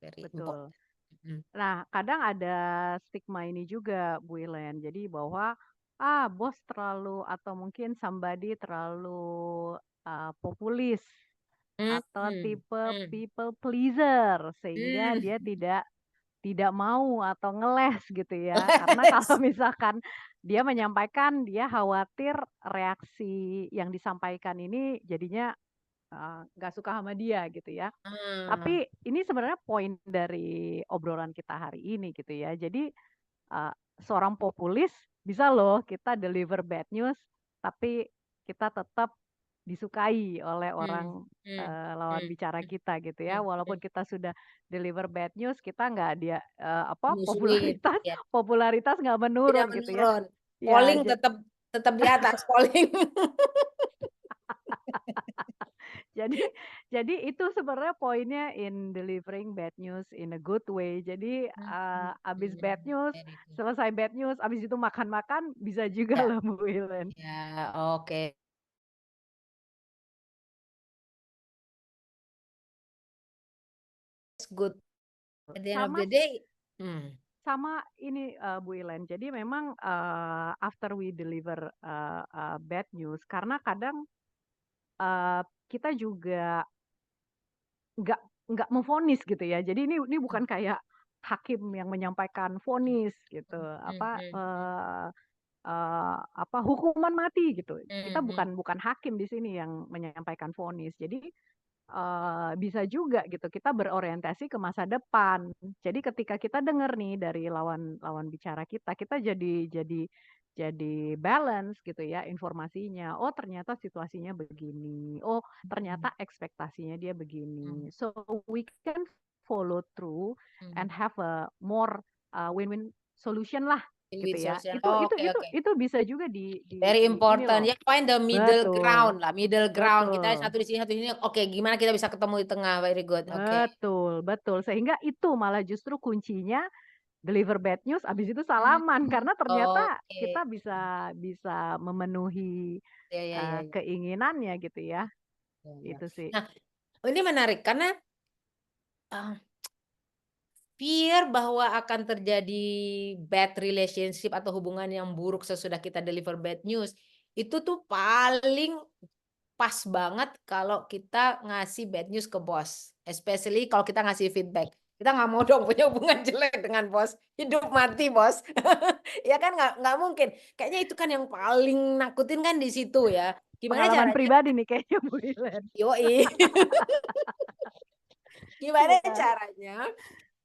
very important. Betul. Nah, kadang ada stigma ini juga, Bu Ilen. Jadi bahwa bos terlalu atau mungkin somebody terlalu populis Hmm, atau hmm, tipe hmm, people pleaser sehingga hmm. dia tidak mau atau ngeles gitu ya. Karena kalau misalkan dia menyampaikan, dia khawatir reaksi yang disampaikan ini jadinya nggak suka sama dia gitu ya. Hmm, Tapi ini sebenarnya poin dari obrolan kita hari ini gitu ya. Jadi seorang populis bisa loh kita deliver bad news, tapi kita tetap disukai oleh hmm, orang hmm, lawan hmm, bicara hmm, kita gitu ya. hmm, Walaupun hmm. kita sudah deliver bad news, kita nggak dia Musuhin popularitas ya, popularitas nggak tidak menurun gitu ya. menurun. Ya, Polling tetap tetap di atas polling. jadi jadi itu sebenarnya poinnya in delivering bad news in a good way. Jadi, Hmm, hmm, abis bad hmm. news, Very good. selesai bad news, abis itu makan-makan, bisa juga Ya, loh Bu Ilen. ya, oke. It's good. At the end of Sama the day, hmm, sama ini, Bu Ilen, jadi memang, after we deliver, bad news, karena kadang, kita juga nggak nggak memvonis gitu ya. Jadi ini hmm, bukan kayak hakim yang menyampaikan vonis gitu, hmm, hmm, hmm, hukuman mati gitu. hmm, Kita hmm, bukan hakim di sini yang menyampaikan vonis. Jadi, bisa juga gitu kita berorientasi ke masa depan. Jadi ketika kita dengar nih dari lawan lawan bicara kita, kita jadi balance gitu ya informasinya. Oh ternyata situasinya begini. Oh hmm, ternyata ekspektasinya dia hmm, begini. So we can follow through hmm. and have a more, win-win solution lah gitu Win-win ya. solution. Itu Oh, itu oke, itu oke. itu bisa juga Very di ini important. loh. Ya, find the middle Betul. ground lah, middle ground. Kita Betul. satu di sini, satu di sini. Oke, gimana kita bisa ketemu di tengah? Very good. Oke. Betul, betul. Sehingga itu malah justru kuncinya deliver bad news, abis itu Hmm, salaman. Karena ternyata kita oke. bisa bisa memenuhi, Ya, ya, ya, ya, keinginannya gitu ya. ya, ya. Itu sih. Nah, ini menarik karena uh, fear bahwa akan terjadi bad relationship atau hubungan yang buruk sesudah kita deliver bad news itu tuh paling pas banget kalau kita ngasih bad news ke bos, especially kalau kita ngasih feedback. Kita nggak mau dong punya hubungan jelek dengan bos, hidup mati bos. Ya kan nggak mungkin. Kayaknya itu kan yang paling nakutin kan di situ ya. Gimana Pengalaman caranya? pribadi nih kayaknya Bu Ilen. Yoi. Gimana Iya. caranya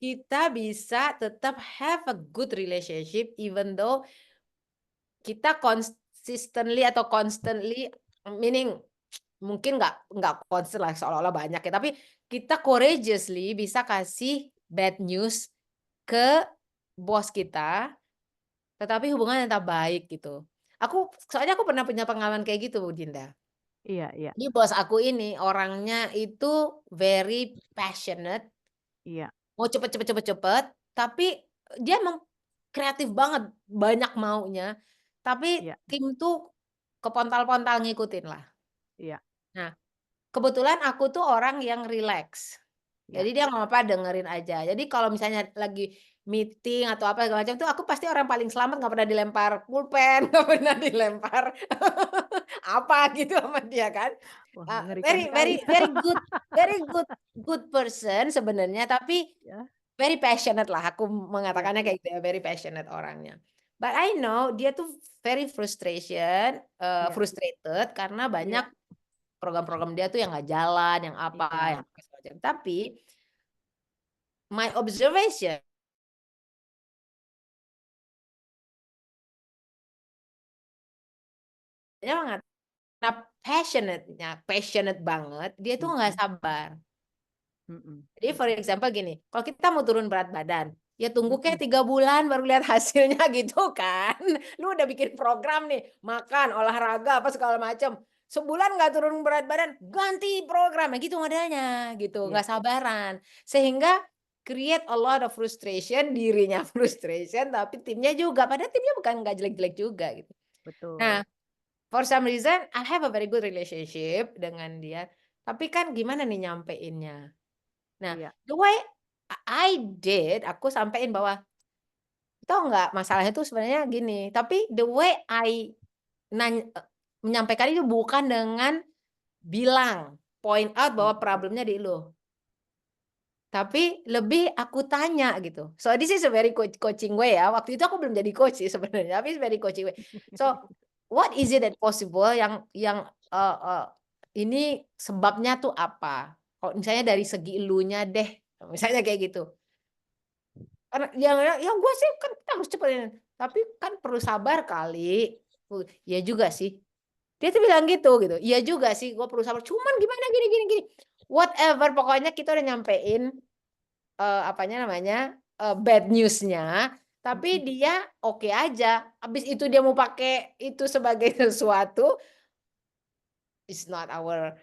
kita bisa tetap have a good relationship even though kita consistently atau constantly, meaning mungkin nggak konstan lah seolah-olah banyak ya, tapi kita courageously bisa kasih bad news ke bos kita, tetapi hubungan tetap baik gitu. Soalnya aku pernah punya pengalaman kayak gitu, Bu Dinda. Iya, iya, Jadi bos aku ini orangnya itu very passionate, iya, mau cepet cepet cepet cepet, tapi dia emang kreatif banget, banyak maunya, tapi iya, tim tuh kepontal-pontal ngikutin lah. iya, Nah, kebetulan aku tuh orang yang rileks. iya, Jadi dia nggak apa-apa dengerin aja. Jadi kalau misalnya lagi meeting atau apa segala macam tuh aku pasti orang paling selamat, nggak pernah dilempar pulpen, nggak pernah dilempar apa gitu sama dia kan. wah mengerikan Very sekali. very very good very good good person sebenarnya, tapi Ya, very passionate lah, aku iya, mengatakannya iya, kayak gitu ya, very passionate orangnya. But I know dia tuh very iya, frustrated karena iya, banyak program-program dia tuh yang nggak jalan, yang apa, yang iya, apa segala macam. Tapi my observation dia mengatakan passionate banget, dia tuh nggak mhm, sabar. mhm, Jadi for example gini, kalau kita mau turun berat badan, ya tunggu kayak mhm, 3 bulan baru lihat hasilnya gitu kan. Lu udah bikin program nih, makan, olahraga, apa segala macam. Sebulan nggak turun berat badan, ganti program, ya gitu modelnya gitu, iya, nggak sabaran. Sehingga create a lot of frustration, dirinya frustration, tapi timnya juga, padahal timnya bukan nggak jelek-jelek juga gitu. Nah, betul, for some reason I have a very good relationship dengan dia, tapi kan gimana nih nyampeinnya. Nah, iya, the way aku sampein bahwa, "Tahu nggak masalahnya tuh sebenarnya gini," tapi the way menyampaikan itu bukan dengan bilang, point out bahwa mhm, problemnya di lu, tapi lebih aku tanya gitu. So this is a very coaching way ya, waktu itu aku belum jadi coach sih sebenarnya, tapi it's very coaching way. So, what is it that possible yang, eee eee, ini sebabnya tuh apa? Kalau misalnya dari segi elunya deh, misalnya kayak gitu. Karena ya gue sih kan kita harus cepet ini, tapi kan perlu sabar kali. Iya juga sih. Dia tuh bilang gitu, "Iya juga sih gue perlu sabar, cuman gimana gini gini gini." Whatever pokoknya kita udah nyampein, apanya namanya, bad news-nya, tapi mhm, dia oke aja. Habis itu dia mau pakai itu sebagai sesuatu, is not our,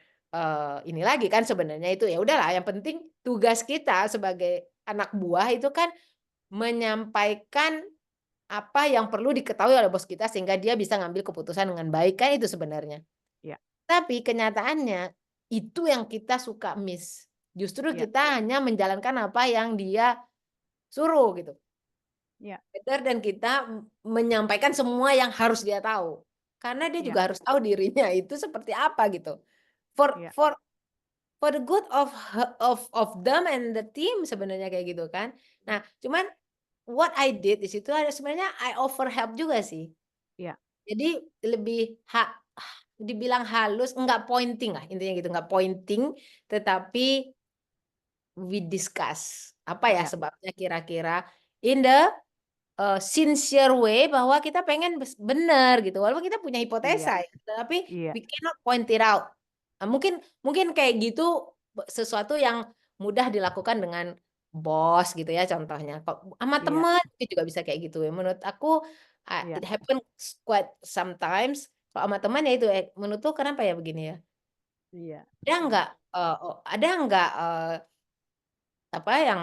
ini lagi kan sebenarnya itu, ya udahlah yang penting tugas kita sebagai anak buah itu kan menyampaikan apa yang perlu diketahui oleh bos kita sehingga dia bisa ngambil keputusan dengan baik, kan itu sebenarnya. iya, Tapi kenyataannya itu yang kita suka miss. Justru iya, kita hanya menjalankan apa yang dia suruh gitu. iya, Better dan kita menyampaikan semua yang harus dia tahu. Karena dia iya, juga harus tahu dirinya itu seperti apa gitu. For iya, for for the good of them and the team sebenarnya kayak gitu kan. Nah, cuman what I did di situ ada sebenarnya I offer help juga sih. iya, Jadi lebih dibilang halus, enggak pointing lah intinya gitu, enggak pointing, tetapi we discuss. Apa ya iya, sebabnya kira-kira in the, sincere way bahwa kita pengen bener gitu, walaupun kita punya iya, hipotesa ya, tapi iya, we cannot point it out. Mungkin mungkin kayak gitu sesuatu yang mudah dilakukan dengan bos gitu ya contohnya, sama iya, temen itu juga bisa kayak gitu ya. Menurut aku, iya, it happen quite sometimes kalau sama teman ya itu, menurutku kenapa ya begini ya, iya, ada nggak, ada nggak, apa yang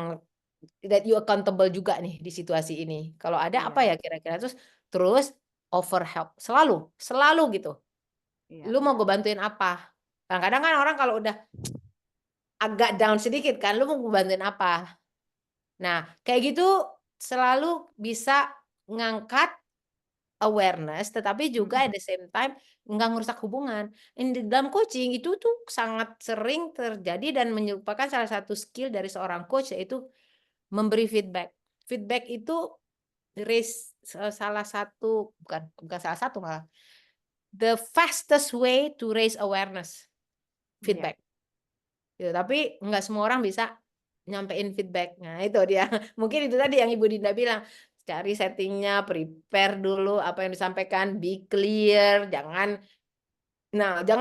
that you accountable juga nih di situasi ini? Kalau ada apa iya, ya kira-kira? Terus offer help, selalu selalu gitu. iya, Lu mau gue bantuin apa? Kadang-kadang kan orang kalau udah agak down sedikit kan, lu mau gue bantuin apa? Nah, kayak gitu selalu bisa ngangkat awareness, tetapi juga mhm, at the same time nggak ngerusak hubungan. Di dalam coaching itu tuh sangat sering terjadi dan merupakan salah satu skill dari seorang coach yaitu memberi feedback. Feedback itu salah satu bukan bukan salah satu malah, the fastest way to raise awareness, iya, feedback, gitu. Tapi nggak semua orang bisa nyampein feedback. Nah, itu dia. Mungkin itu tadi yang Ibu Dinda bilang, cari settingnya, prepare dulu apa yang disampaikan, be clear, jangan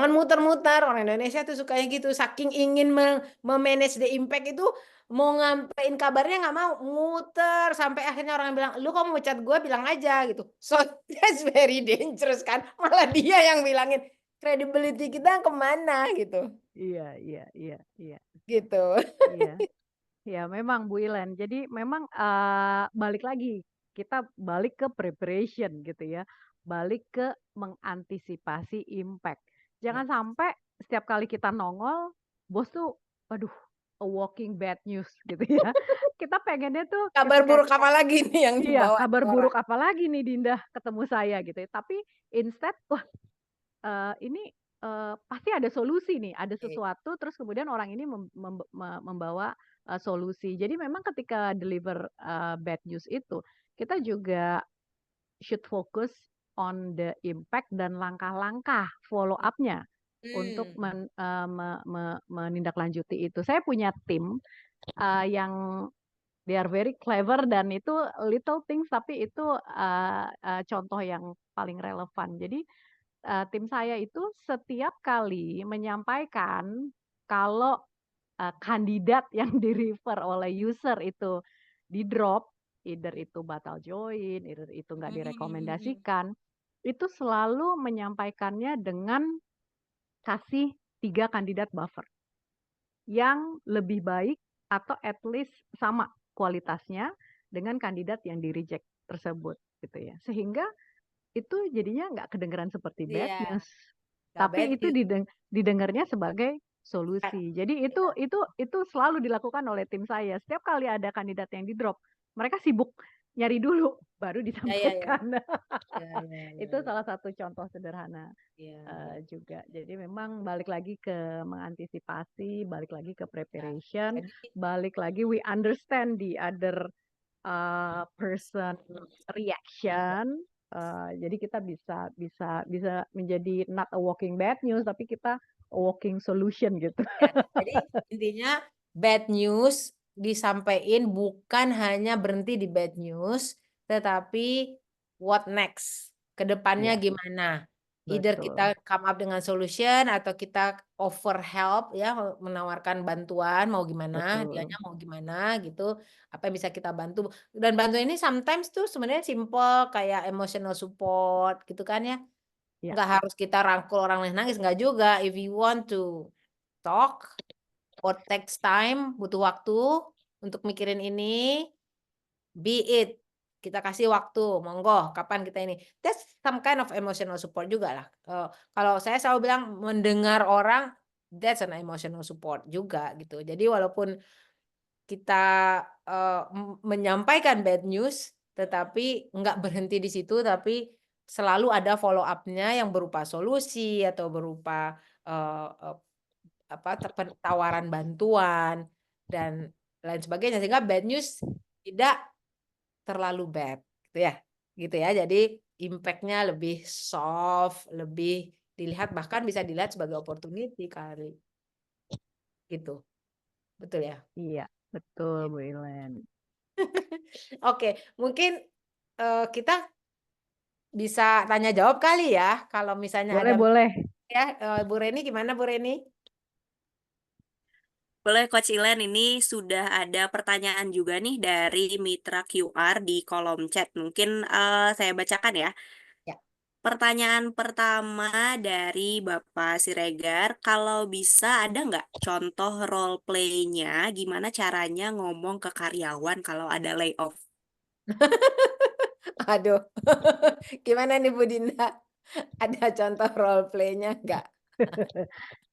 muter-muter. Orang Indonesia tuh sukanya gitu, saking ingin memanage the impact itu, mau ngampein kabarnya nggak mau, muter sampai akhirnya orang bilang, lu kamu mau chat gue bilang aja gitu. So that's very dangerous kan, malah dia yang bilangin credibility kita kemana gitu, Iya, iya, iya, iya, gitu. iya. Ya memang Bu Ilen. Jadi memang, balik lagi, kita balik ke preparation gitu ya, balik ke mengantisipasi impact. Ya. Jangan sampai setiap kali kita nongol, bos tuh, aduh, a walking bad news gitu ya. Kita pengennya tuh Kabar ketika buruk apa lagi nih yang iya, dibawa kabar nih orang? buruk apa lagi nih Dinda ketemu saya gitu ya. Tapi instead, wah, ini, pasti ada solusi nih, ada Oke. sesuatu terus kemudian orang ini membawa, solusi. Jadi memang ketika deliver, bad news itu, kita juga should focus on the impact dan langkah-langkah follow up-nya untuk Hmm. menindaklanjuti itu. Saya punya tim, yang they are very clever dan itu little things tapi itu, contoh yang paling relevan. Jadi tim saya itu setiap kali menyampaikan kalau, kandidat yang di-refer oleh user itu di-drop, either itu batal join, either itu nggak Mhm. direkomendasikan, itu selalu menyampaikannya dengan kasih 3 kandidat buffer, yang lebih baik atau at least sama kualitasnya dengan kandidat yang di-reject tersebut, gitu ya. Sehingga itu jadinya nggak kedengeran seperti bad Iya, news, nggak bad tapi itu news. didengarnya sebagai Kak. solusi. Jadi Iya. itu selalu dilakukan oleh tim saya. Setiap kali ada kandidat yang di-drop, mereka sibuk nyari dulu, baru Ya, ya, ya. disampaikan. Ya, ya, ya, Itu ya. salah satu contoh sederhana, Iya, iya. juga. Jadi memang balik lagi ke mengantisipasi, balik lagi ke Ya. preparation, Jadi balik lagi we understand the other person reaction, jadi kita bisa menjadi not a walking bad news, tapi kita a walking solution gitu. ya, jadi intinya bad news disampaikan bukan hanya berhenti di bad news, tetapi what next? Kedepannya Iya, gimana? Either betul, kita come up dengan solution atau kita offer help ya, menawarkan bantuan mau gimana, betul. dianya mau gimana gitu, apa yang bisa kita bantu. Dan bantuan ini sometimes tuh sebenarnya simple kayak emotional support gitu kan ya. Iya, Nggak harus kita rangkul orang nangis, nggak juga. If you want to talk or takes time, butuh waktu untuk mikirin ini, be it. Kita kasih waktu, monggo, kapan kita ini. That's some kind of emotional support juga lah. Kalau saya selalu bilang mendengar orang, that's an emotional support juga gitu. Jadi walaupun kita menyampaikan bad news, tetapi nggak berhenti di situ, tapi selalu ada follow up-nya yang berupa solusi atau berupa eh, eh, tawaran bantuan dan lain sebagainya sehingga bad news tidak terlalu bad gitu ya. Gitu ya. Jadi impact-nya lebih soft, lebih dilihat bahkan bisa dilihat sebagai opportunity kali gitu. Betul ya? iya, betul Gitu. Bu Ilen. Oke, mungkin kita bisa tanya jawab kali ya kalau misalnya Boleh ada boleh. ya Bu Reni gimana Bu Reni? Boleh Coach Ilen, ini sudah ada pertanyaan juga nih dari Mitra QR di kolom chat. Mungkin saya bacakan ya. Ya. Pertanyaan pertama dari Bapak Siregar, kalau bisa ada nggak contoh role play-nya, gimana caranya ngomong ke karyawan kalau ada layoff? Aduh. Gimana nih Bu Dinda? Ada contoh role play-nya enggak?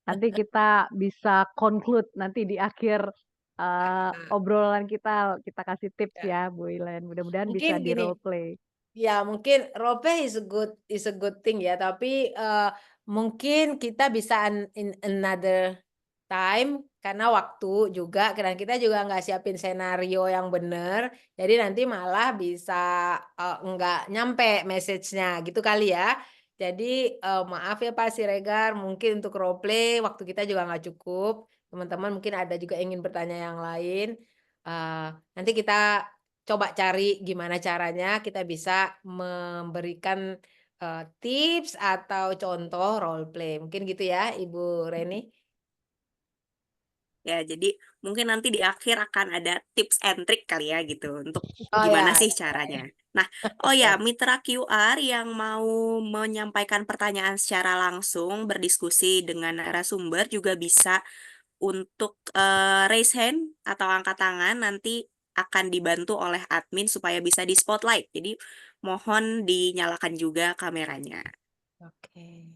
Nanti kita bisa conclude nanti di akhir, obrolan kita, kita kasih tips Ya. ya Bu Ilen, mudah-mudahan bisa Mungkin di gini, role play. ya mungkin role play is a good thing ya, tapi mungkin kita bisa in another time karena waktu juga dan kita juga nggak siapin senario yang benar, jadi nanti malah bisa nggak nyampe message-nya gitu kali ya. Jadi, maaf ya Pak Siregar, mungkin untuk role play waktu kita juga nggak cukup. Teman-teman mungkin ada juga ingin bertanya yang lain. Nanti kita coba cari gimana caranya kita bisa memberikan, tips atau contoh role play. Mungkin gitu ya Ibu Reni? Ya, jadi mungkin nanti di akhir akan ada tips and trick kali ya gitu untuk Oh gimana ya, sih caranya. Nah, oh ya, mitra QR yang mau menyampaikan pertanyaan secara langsung, berdiskusi dengan narasumber juga bisa untuk raise hand atau angkat tangan nanti akan dibantu oleh admin supaya bisa di spotlight. Jadi mohon dinyalakan juga kameranya. oke.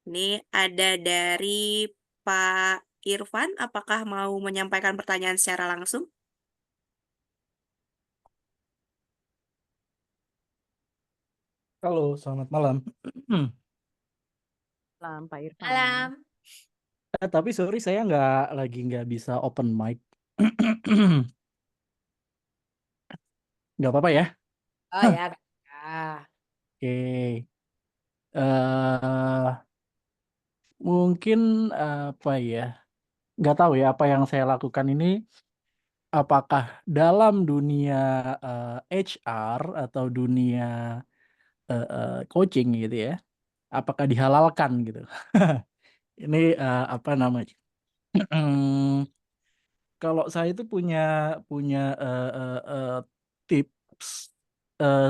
Ini ada dari Pak Irfan, apakah mau menyampaikan pertanyaan secara langsung? Halo, selamat malam. Malam, Pak Irfan. Malam. Tapi sorry saya nggak bisa open mic. Nggak apa-apa ya? Oh ya, ah. Oke. eh Mungkin apa ya? Nggak tahu ya apa yang saya lakukan ini. Apakah dalam dunia HR atau dunia coaching gitu ya? Apakah dihalalkan gitu? Ini apa namanya? Kalau saya itu punya punya tips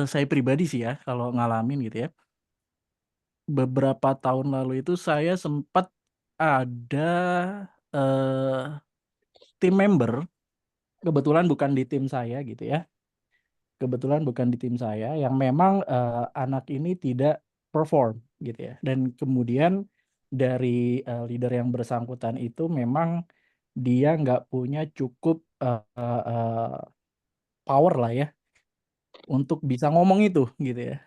saya pribadi sih ya kalau ngalamin gitu ya. Beberapa tahun lalu itu saya sempat ada eh, tim member, kebetulan bukan di tim saya gitu ya. Kebetulan bukan di tim saya yang memang anak ini tidak perform gitu ya. Dan kemudian dari leader yang bersangkutan itu memang dia nggak punya cukup power lah ya untuk bisa ngomong itu gitu ya.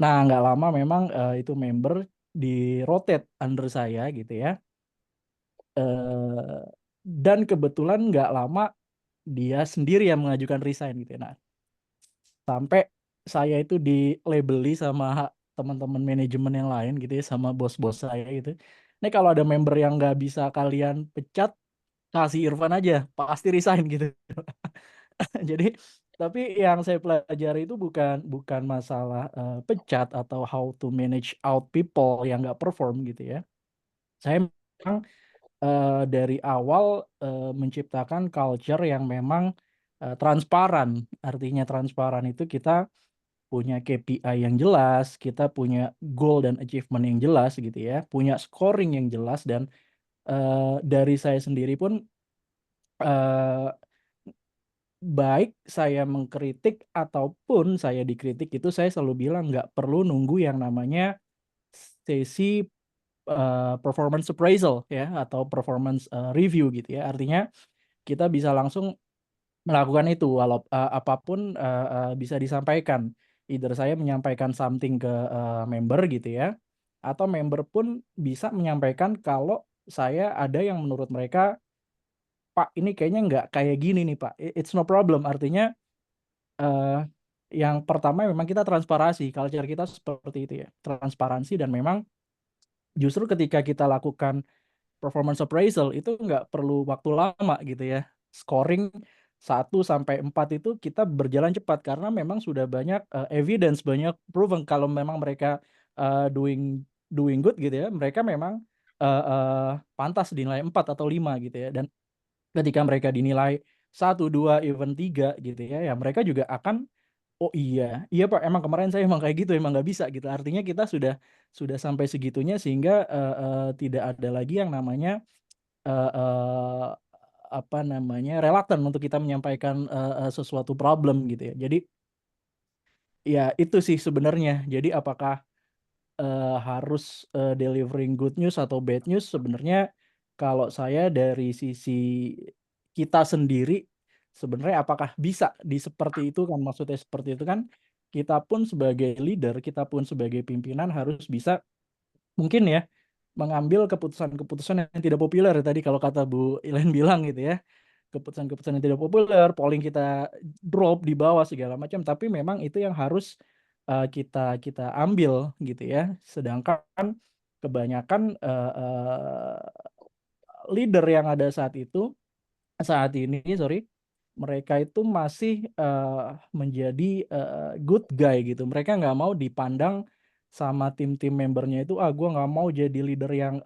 Nah, nggak lama memang itu member di rotate under saya gitu ya. Eh, dan kebetulan nggak lama dia sendiri yang mengajukan resign gitu ya. Nah, sampai saya itu di-labeli sama teman-teman manajemen yang lain gitu ya, sama bos-bos saya gitu. Nih kalau ada member yang nggak bisa kalian pecat, kasih Irfan aja, pasti resign gitu. Jadi tapi yang saya pelajari itu bukan bukan masalah pecat atau how to manage out people yang nggak perform gitu ya. Saya memang dari awal menciptakan culture yang memang transparan. Artinya transparan itu kita punya KPI yang jelas, kita punya goal dan achievement yang jelas gitu ya, punya scoring yang jelas dan dari saya sendiri pun eh, baik saya mengkritik ataupun saya dikritik itu saya selalu bilang nggak perlu nunggu yang namanya sesi performance appraisal ya atau performance review gitu ya. Artinya kita bisa langsung melakukan itu walau apapun bisa disampaikan. Either saya menyampaikan something ke member gitu ya, atau member pun bisa menyampaikan kalau saya ada yang menurut mereka, Pak ini kayaknya nggak kayak gini nih Pak. It's no problem. Artinya eh, yang pertama memang kita transparansi, culture kita seperti itu ya, transparansi dan memang justru ketika kita lakukan performance appraisal itu nggak perlu waktu lama gitu ya. Scoring 1 sampai 4 itu kita berjalan cepat karena memang sudah banyak evidence, banyak proven kalau memang mereka doing doing good gitu ya. Mereka memang pantas dinilai 4 atau 5 gitu ya. Dan ketika mereka dinilai 1, 2, even 3 gitu ya, ya mereka juga akan oh iya, iya Pak, emang kemarin saya emang kayak gitu, emang nggak bisa gitu. Artinya kita sudah sampai segitunya sehingga tidak ada lagi yang namanya eh, eh, apa namanya reluctant untuk kita menyampaikan sesuatu problem gitu ya. Jadi ya itu sih sebenarnya. Jadi apakah harus delivering good news atau bad news? Sebenarnya kalau saya dari sisi kita sendiri sebenarnya apakah bisa di seperti itu kan maksudnya seperti itu kan kita pun sebagai leader, kita pun sebagai pimpinan harus bisa mungkin ya mengambil keputusan-keputusan yang tidak populer tadi kalau kata Bu Ilen bilang gitu ya. Keputusan-keputusan yang tidak populer, polling kita drop di bawah segala macam, tapi memang itu yang harus kita ambil gitu ya. Sedangkan kebanyakan leader yang ada saat ini mereka itu masih menjadi good guy gitu. Mereka nggak mau dipandang sama tim-tim membernya itu, gue nggak mau jadi leader yang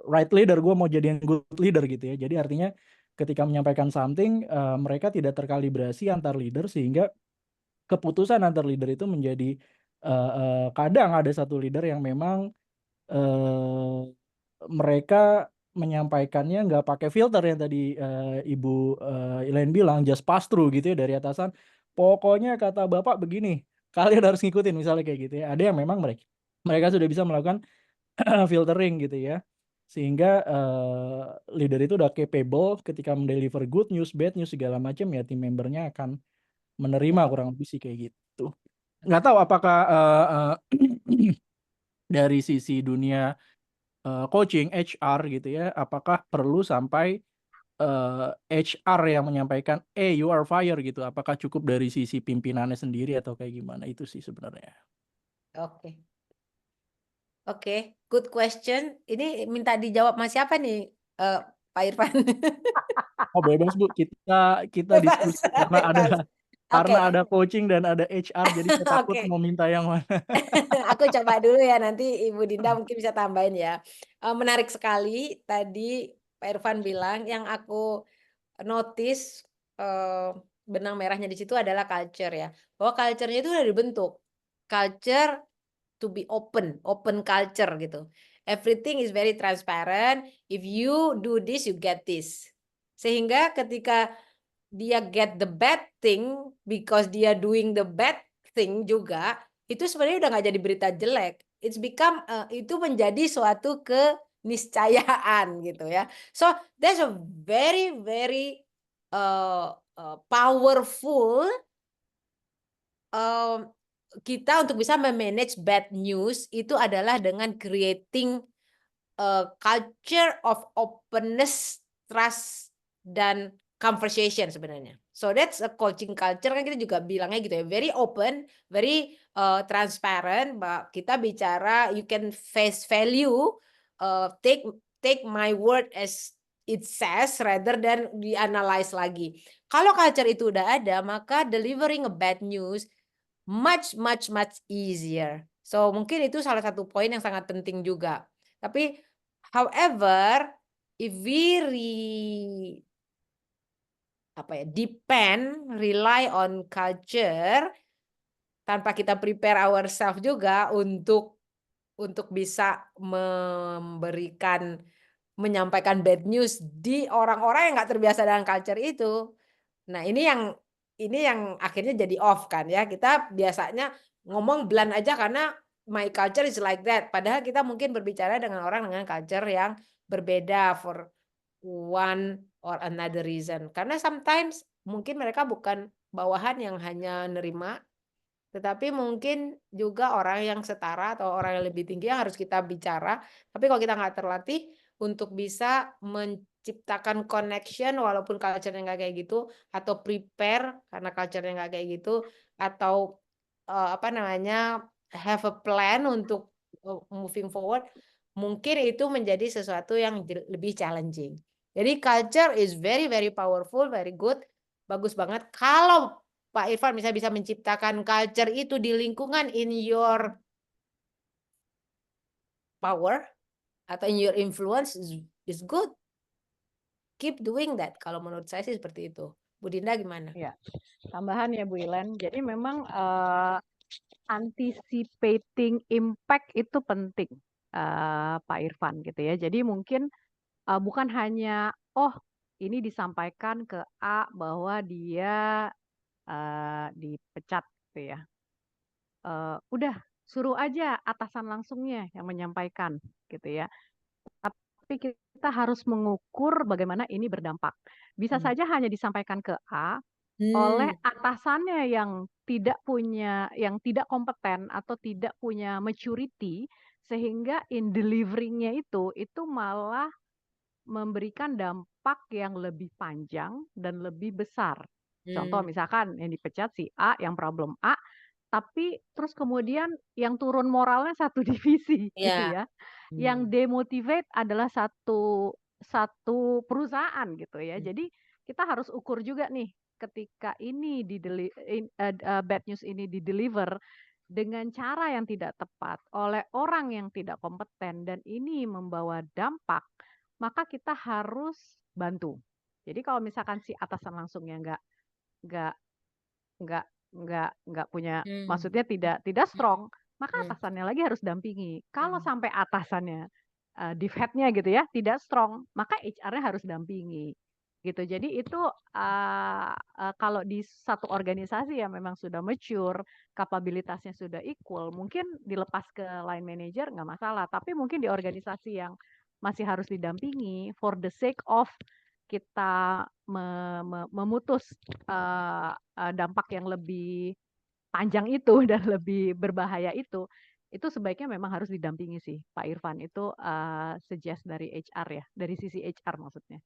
right leader, gue mau jadi yang good leader gitu ya. Jadi artinya ketika menyampaikan something, mereka tidak terkalibrasi antar leader sehingga keputusan antar leader itu menjadi kadang ada satu leader yang memang mereka menyampaikannya nggak pakai filter yang tadi Ibu Elaine bilang, just pass through gitu ya dari atasan. Pokoknya kata Bapak begini, kalian harus ngikutin misalnya kayak gitu ya. Ada yang memang mereka sudah bisa melakukan filtering gitu ya. Sehingga leader itu udah capable ketika mendeliver good news, bad news segala macam ya tim membernya akan menerima kurang lebih sih kayak gitu. Nggak tahu apakah dari sisi dunia coaching HR gitu ya, apakah perlu sampai HR yang menyampaikan you are fired gitu, apakah cukup dari sisi pimpinannya sendiri atau kayak gimana, itu sih sebenarnya. Oke. Oke, good question. Ini minta dijawab sama siapa nih, Pak Irfan? Oh bebas Bu, kita Bebas, diskusi karena bebas. Oke, ada coaching dan ada HR, jadi saya takut oke. mau minta yang mana. Aku coba dulu ya, nanti Ibu Dinda mungkin bisa tambahin ya. Menarik sekali tadi Pak Irfan bilang, yang aku notice benang merahnya di situ adalah culture ya. Bahwa culture-nya itu udah dibentuk. Culture to be open culture gitu. Everything is very transparent. If you do this, you get this. Sehingga ketika dia get the bad thing because dia doing the bad thing juga, itu sebenarnya udah nggak jadi berita jelek. It's become itu menjadi suatu keniscayaan gitu ya. So that's a very very powerful kita untuk bisa memanage bad news itu adalah dengan creating culture of openness, trust, dan conversation sebenarnya. So that's a coaching culture, kan kita juga bilangnya gitu ya, very open, very transparent. Kita bicara you can face value, take my word as it says rather than dianalyze lagi. Kalau culture itu udah ada, maka delivering a bad news much easier. So mungkin itu salah satu poin yang sangat penting juga. Tapi however, if we rely on culture tanpa kita prepare ourselves juga untuk bisa menyampaikan bad news di orang-orang yang nggak terbiasa dengan culture itu. Nah, ini yang akhirnya jadi off kan ya. Kita biasanya ngomong blunt aja karena my culture is like that. Padahal kita mungkin berbicara dengan orang dengan culture yang berbeda for one or another reason. Karena sometimes mungkin mereka bukan bawahan yang hanya nerima, tetapi mungkin juga orang yang setara atau orang yang lebih tinggi yang harus kita bicara. Tapi kalau kita nggak terlatih untuk bisa menciptakan connection walaupun culture-nya nggak kayak gitu, atau prepare karena culture-nya nggak kayak gitu, atau have a plan untuk moving forward, mungkin itu menjadi sesuatu yang lebih challenging. Jadi culture is very very powerful, very good, bagus banget. Kalau Pak Irfan bisa menciptakan culture itu di lingkungan in your power atau in your influence is good. Keep doing that. Kalau menurut saya sih seperti itu. Bu Dinda gimana? Ya, tambahan ya Bu Ilen. Jadi memang anticipating impact itu penting, Pak Irfan gitu ya. Jadi mungkin bukan hanya ini disampaikan ke A bahwa dia dipecat gitu ya. Udah suruh aja atasan langsungnya yang menyampaikan gitu ya. Tapi kita harus mengukur bagaimana ini berdampak. Bisa saja hanya disampaikan ke A oleh atasannya yang tidak kompeten atau tidak punya maturity, sehingga in delivering-nya itu malah memberikan dampak yang lebih panjang dan lebih besar. Contoh misalkan yang dipecat si A yang problem A, tapi terus kemudian yang turun moralnya satu divisi gitu Iya. ya. Yang Hmm. demotivate adalah satu satu perusahaan gitu ya. Hmm. Jadi kita harus ukur juga nih ketika ini bad news ini di-deliver dengan cara yang tidak tepat oleh orang yang tidak kompeten dan ini membawa dampak, maka kita harus bantu. Jadi kalau misalkan si atasan langsungnya nggak nggak nggak punya Hmm. maksudnya tidak strong, maka Hmm. atasannya lagi harus dampingi. Kalau Hmm. sampai atasannya, div head-nya gitu ya, tidak strong, maka HR-nya harus dampingi, gitu. Jadi itu, kalau di satu organisasi yang memang sudah mature, kapabilitasnya sudah equal, mungkin dilepas ke line manager nggak masalah. Tapi mungkin di organisasi yang masih harus didampingi for the sake of kita memutus, dampak yang lebih panjang itu dan lebih berbahaya itu sebaiknya memang harus didampingi sih, Pak Irfan. Itu, suggest dari HR ya, dari sisi HR maksudnya.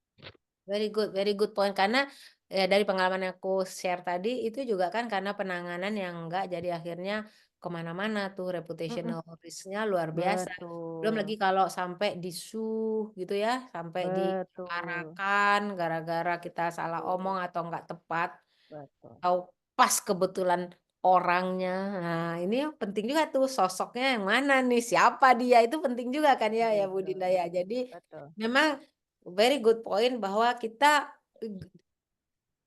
Very good point. Karena dari pengalaman yang aku share tadi itu juga kan karena penanganan yang enggak, jadi akhirnya kemana-mana tuh Mhm, reputational risk-nya luar biasa. Belum lagi betul, kalau sampai disu gitu ya, sampai betul, diarakan gara-gara kita salah betul, omong atau enggak tepat, betul. atau pas kebetulan orangnya. Nah, ini penting juga tuh sosoknya yang mana nih, siapa dia, itu penting juga kan ya Bu Betul, Dinda ya. Jadi betul. memang very good point bahwa kita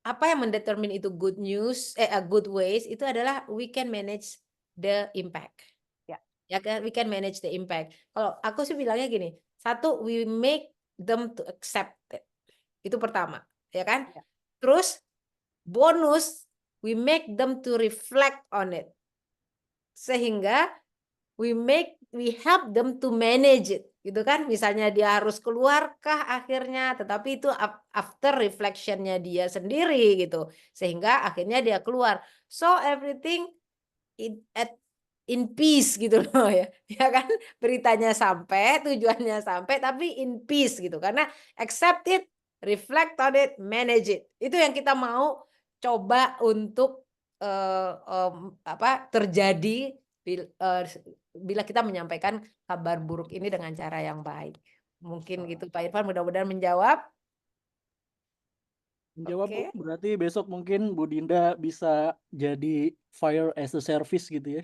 apa yang mendetermine itu good news, good ways itu adalah we can manage the impact. Ya, Ya kan, we can manage the impact. Kalau aku sih bilangnya gini, satu we make them to accept it. Itu pertama, ya kan? ya, Terus bonus we make them to reflect on it. Sehingga we help them to manage it, gitu kan. Misalnya dia harus keluarkah akhirnya, tetapi itu after reflection-nya dia sendiri gitu, sehingga akhirnya dia keluar. So everything in peace gitu loh ya, ya kan. Beritanya sampai, tujuannya sampai, tapi in peace gitu. Karena accept it, reflect on it, manage it. Itu yang kita mau coba untuk, terjadi bila kita menyampaikan kabar buruk ini dengan cara yang baik. Mungkin betul. gitu Pak Irfan, mudah-mudahan menjawab. Menjawab Bu, Oke. berarti besok mungkin Bu Dinda bisa jadi fire as a service gitu ya.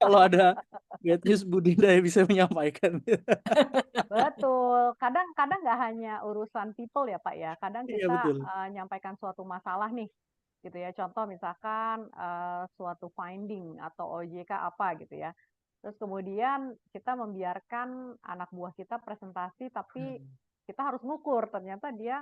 Kalau ada bad news Bu Dinda yang bisa menyampaikan. Betul, kadang-kadang nggak hanya urusan people ya, Pak, ya. Kadang Iya kita, betul. nyampaikan suatu masalah nih, gitu ya. Contoh misalkan, suatu finding atau OJK apa gitu ya. Terus kemudian kita membiarkan anak buah kita presentasi, tapi Hmm. kita harus ngukur ternyata dia,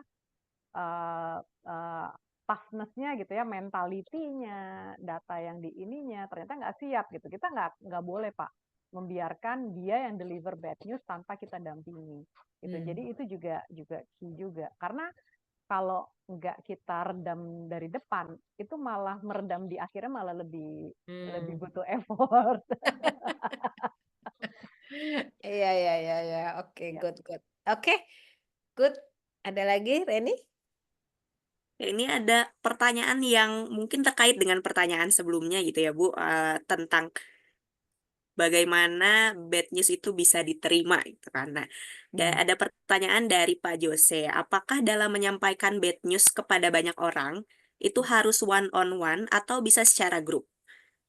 eee eee, toughness-nya gitu ya, mentality-nya, data yang di ininya, ternyata nggak siap gitu. Kita nggak boleh, Pak, membiarkan dia yang deliver bad news tanpa kita dampingi, gitu. Hmm. Jadi itu juga juga key juga. Karena kalau nggak kita redam dari depan, itu malah meredam di akhirnya malah lebih lebih Hmm. butuh effort. Iya iya iya iya. Oke, Ya. good good. Oke, good. Ada lagi, Reni? Ini ada pertanyaan yang mungkin terkait dengan pertanyaan sebelumnya gitu ya Bu, tentang bagaimana bad news itu bisa diterima gitu kan. Nah, Hmm. ada pertanyaan dari Pak Jose, apakah dalam menyampaikan bad news kepada banyak orang, itu harus one on one atau bisa secara grup?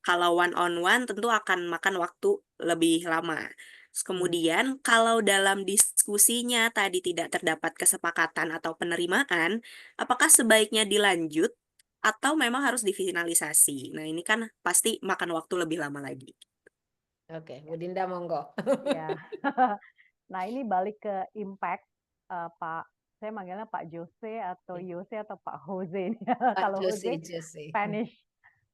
Kalau one on one tentu akan makan waktu lebih lama. Terus Hmm. kemudian kalau dalam diskusinya tadi tidak terdapat kesepakatan atau penerimaan, apakah sebaiknya dilanjut atau memang harus difinalisasi? Nah, ini kan pasti makan waktu lebih lama lagi. Oke, Bu Dinda monggo. Ya. Nah, ini balik ke impact, Pak saya manggilnya Pak Jose atau Yose atau Pak Jose ini ya. Pak Kalau Jose Jose Jose. Spanish,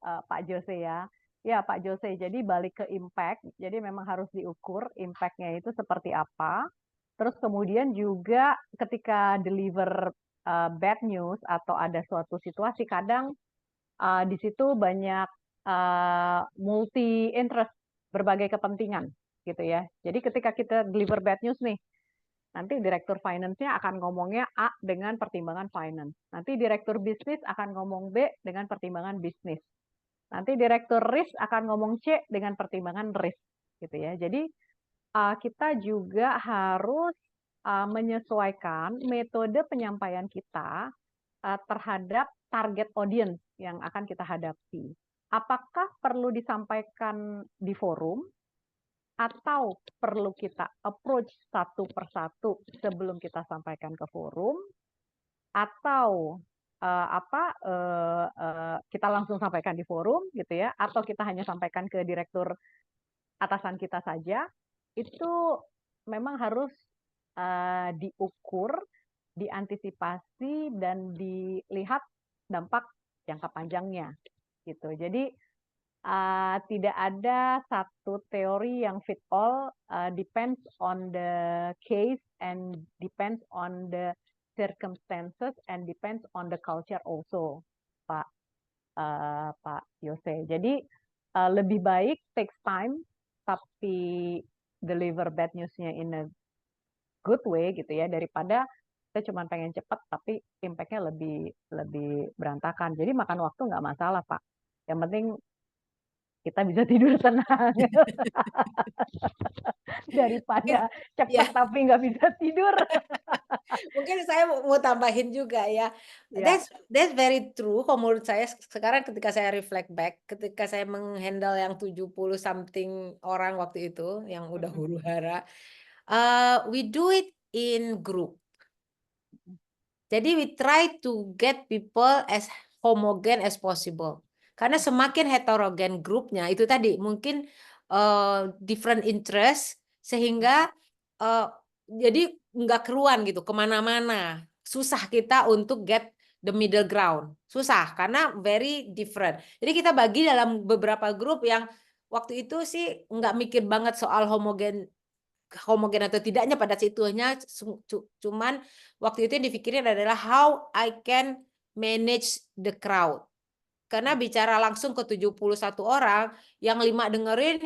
Pak Jose ya. Ya, Pak Jose. Jadi balik ke impact, jadi memang harus diukur impact-nya itu seperti apa. Terus kemudian juga ketika deliver, bad news atau ada suatu situasi, kadang, di situ banyak, multi interest, berbagai kepentingan, gitu ya. Jadi ketika kita deliver bad news nih, nanti direktur finance-nya akan ngomongnya A dengan pertimbangan finance. Nanti direktur bisnis akan ngomong B dengan pertimbangan bisnis. Nanti direktur risk akan ngomong C dengan pertimbangan risk, gitu ya. Jadi kita juga harus menyesuaikan metode penyampaian kita terhadap target audience yang akan kita hadapi. Apakah perlu disampaikan di forum atau perlu kita approach satu persatu sebelum kita sampaikan ke forum, atau kita langsung sampaikan di forum gitu ya, atau kita hanya sampaikan ke direktur atasan kita saja, itu memang harus diukur, diantisipasi, dan dilihat dampak jangka panjangnya gitu. Jadi tidak ada satu teori yang fit all, depends on the case and depends on the circumstances and depends on the culture also, Pak Yose. Jadi lebih baik takes time tapi deliver bad news-nya in a good way gitu ya, daripada kita cuma pengen cepat tapi impact-nya lebih berantakan. Jadi makan waktu nggak masalah, Pak. Yang penting kita bisa tidur tenang daripada Ya, cepat tapi nggak bisa tidur. mungkin saya mau tambahin juga ya. Ya. That's very true. Kalau menurut saya sekarang ketika saya reflect back, ketika saya menghandle yang 70 something orang waktu itu yang udah huru hara, we do it in group. Jadi we try to get people as homogen as possible. Karena semakin heterogen grupnya itu tadi mungkin different interest sehingga jadi nggak keruan gitu kemana-mana. Susah kita untuk get the middle ground. Susah karena very different. Jadi kita bagi dalam beberapa grup yang waktu itu sih nggak mikir banget soal homogen atau tidaknya pada situasinya, cuman waktu itu yang dipikirin adalah how I can manage the crowd. Karena bicara langsung ke 71 orang, yang 5 dengerin,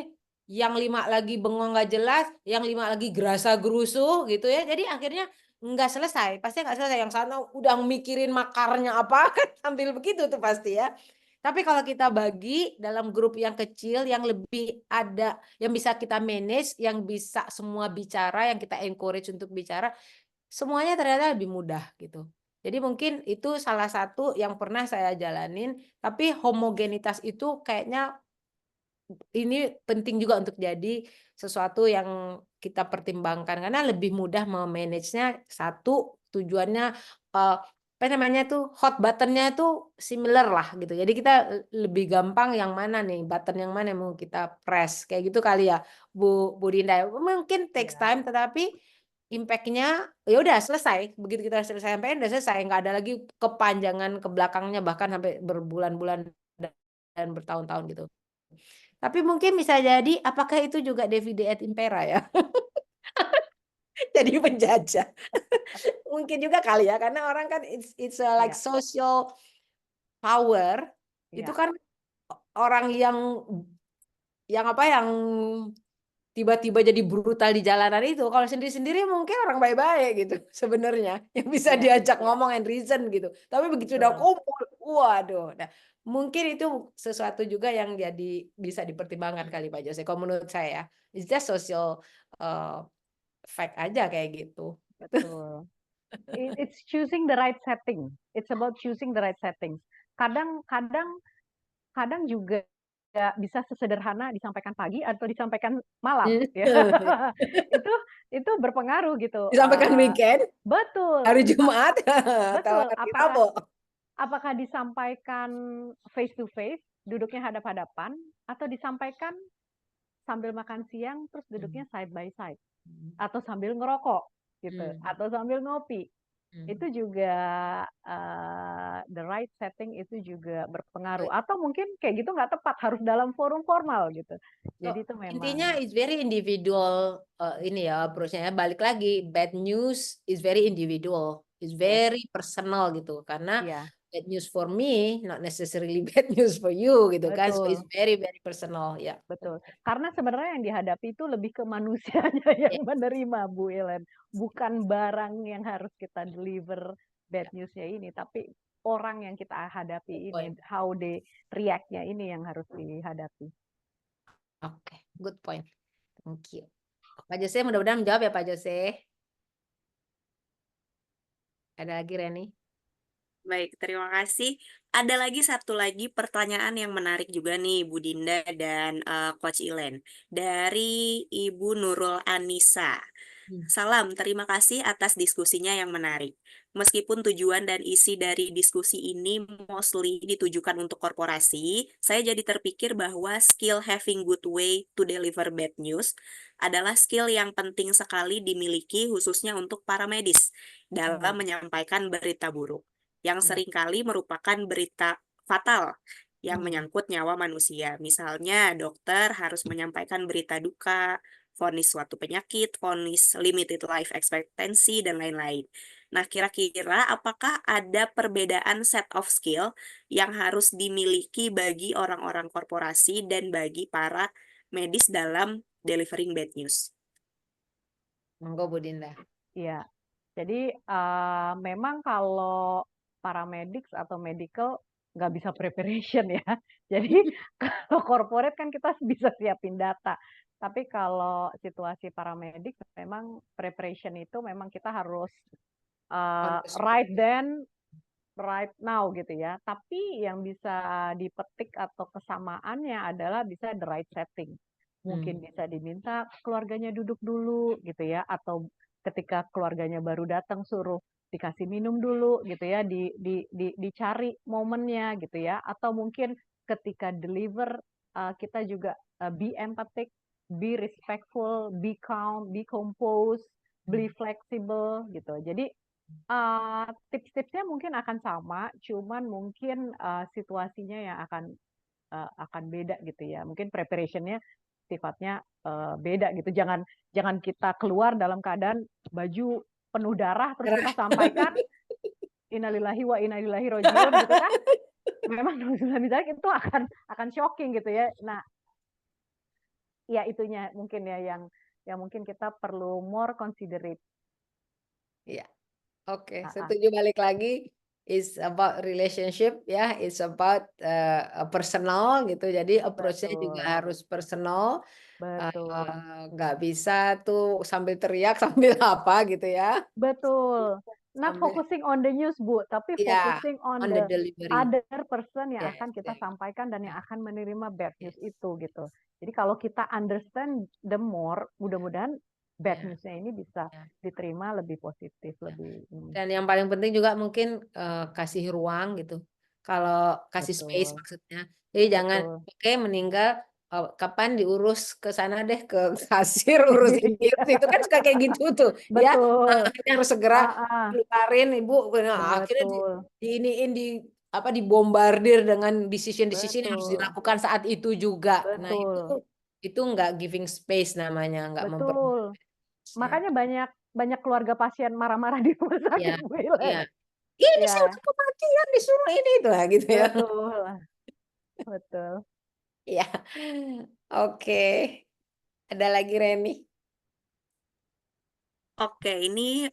yang 5 lagi bengong nggak jelas, yang 5 lagi gerasa gerusu gitu ya. Jadi akhirnya nggak selesai, pasti nggak selesai. Yang sana udah mikirin makarnya apa, sambil begitu tuh pasti ya. Tapi kalau kita bagi dalam grup yang kecil, yang lebih ada, yang bisa kita manage, yang bisa semua bicara, yang kita encourage untuk bicara, semuanya ternyata lebih mudah gitu. Jadi mungkin itu salah satu yang pernah saya jalanin, tapi homogenitas itu kayaknya ini penting juga untuk jadi sesuatu yang kita pertimbangkan karena lebih mudah memanagenya. Satu tujuannya apa namanya tuh hot buttonnya tuh similar lah gitu. Jadi kita lebih gampang yang mana nih button yang mana yang mau kita press kayak gitu kali ya Bu Dinda. Mungkin takes time tetapi impact-nya ya udah selesai. Begitu kita selesai sampai udah selesai, nggak ada lagi kepanjangan ke belakangnya bahkan sampai berbulan-bulan dan bertahun-tahun gitu. Tapi mungkin bisa jadi apakah itu juga divide et impera ya? Jadi penjajah. Mungkin juga kali ya karena orang kan it's like social power. Itu kan orang yang tiba-tiba jadi brutal di jalanan itu kalau sendiri-sendiri mungkin orang baik-baik gitu sebenarnya yang bisa diajak ngomong and reason gitu. Tapi begitu udah kumpul, waduh. Nah, mungkin itu sesuatu juga yang jadi bisa dipertimbangkan kali Pak Jose. Kalau menurut saya, it's just social fact aja kayak gitu. Betul. It's choosing the right setting. It's about choosing the right setting. Kadang juga bisa sesederhana disampaikan pagi atau disampaikan malam. Ya. Itu berpengaruh gitu. Disampaikan weekend, Betul. hari Jumat, Betul. atau hari Rabu. Apakah disampaikan face to face, duduknya hadap-hadapan, atau disampaikan sambil makan siang terus duduknya side by side, atau sambil ngerokok gitu, atau sambil ngopi. Itu juga the right setting itu juga berpengaruh. Atau mungkin kayak gitu nggak tepat, harus dalam forum formal gitu. Jadi itu memang intinya it's very individual ini ya approach-nya. Balik lagi, bad news is very individual, it's very personal gitu. Karena bad news for me, not necessarily bad news for you gitu kan. So it's very very personal ya. Betul. Karena sebenarnya yang dihadapi itu lebih ke manusianya yang menerima Bu Ellen, bukan barang yang harus kita deliver bad news-nya ini, tapi orang yang kita hadapi Good point. ini, how they react-nya ini yang harus dihadapi. Oke, good point. Thank you. Pak Jose mudah-mudahan menjawab ya Pak Jose. Ada lagi Reni? Baik, terima kasih. Ada satu lagi pertanyaan yang menarik juga nih, Bu Dinda dan Coach Ilen. Dari Ibu Nurul Anissa. Salam, terima kasih atas diskusinya yang menarik. Meskipun tujuan dan isi dari diskusi ini mostly ditujukan untuk korporasi, saya jadi terpikir bahwa skill having good way to deliver bad news adalah skill yang penting sekali dimiliki khususnya untuk para medis dalam menyampaikan berita buruk, yang seringkali merupakan berita fatal yang menyangkut nyawa manusia. Misalnya, dokter harus menyampaikan berita duka, vonis suatu penyakit, vonis limited life expectancy, dan lain-lain. Nah, kira-kira apakah ada perbedaan set of skill yang harus dimiliki bagi orang-orang korporasi dan bagi para medis dalam delivering bad news? Monggo Bu Dinda. Iya, jadi memang kalau paramedics atau medical nggak bisa preparation ya. Jadi kalau corporate kan kita bisa siapin data. Tapi kalau situasi paramedik memang preparation itu memang kita harus On the spot. right then, right now gitu ya. Tapi yang bisa dipetik atau kesamaannya adalah bisa the right setting. Mungkin bisa diminta keluarganya duduk dulu gitu ya, atau ketika keluarganya baru datang suruh dikasih minum dulu gitu ya, dicari momennya gitu ya, atau mungkin ketika deliver kita juga be empathic, be respectful, be calm, be composed, be flexible gitu. Jadi tips-tipsnya mungkin akan sama, cuman mungkin situasinya yang akan beda gitu ya. Mungkin preparationnya sifatnya beda gitu. Jangan kita keluar dalam keadaan baju penuh darah terus kita sampaikan innalillahi wa inna ilaihi rajiun gitu kan. Memang misalnya itu akan shocking gitu ya. Nah, ya itunya mungkin ya yang mungkin kita perlu more considerate. Iya. Oke, setuju, balik lagi. It's about relationship ya, it's about personal gitu. Jadi approach-nya juga Betul. harus personal. Betul. Nggak bisa tuh sambil teriak sambil apa gitu ya. Betul. Not Sambil focusing on the news, Bu, tapi ya focusing on on the the delivery. other person yang Yes, akan kita yes, sampaikan dan yang yes, akan menerima bad news yes. itu gitu. Jadi kalau kita understand the more, mudah-mudahan bad Ya, news-nya ini bisa ya. diterima lebih positif, Ya. lebih Dan yang paling penting juga mungkin kasih ruang gitu. Kalau kasih space betul. maksudnya. Jadi jangan Betul. oke meninggal kapan diurus ke sana deh ke kasir urus ini itu kan suka kayak gitu tuh ya. Betul. Akhirnya harus segera keluarin ibu. Nah, akhirnya Betul. diiniin dibombardir dengan decision yang harus Betul. dilakukan saat itu juga. Nah, Betul. itu nggak giving space namanya, nggak Betul. memperbaiki. Makanya banyak keluarga pasien marah-marah di rumah Ya, sakit, Bu Ilen. ya. Ini saya Ya, udah kematian disuruh ini itu lah gitu ya. betul. Betul. Ya. Oke. Ada lagi Reni? Oke, ini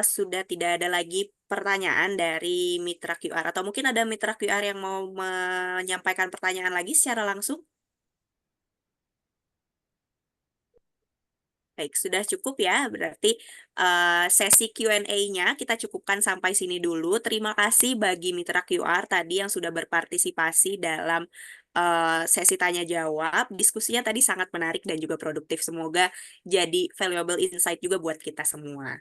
sudah tidak ada lagi pertanyaan dari mitra QR, atau mungkin ada mitra QR yang mau menyampaikan pertanyaan lagi secara langsung? Baik, sudah cukup ya. Berarti sesi Q&A-nya kita cukupkan sampai sini dulu. Terima kasih bagi mitra QR tadi yang sudah berpartisipasi dalam sesi tanya jawab. Diskusinya tadi sangat menarik dan juga produktif. Semoga jadi valuable insight juga buat kita semua.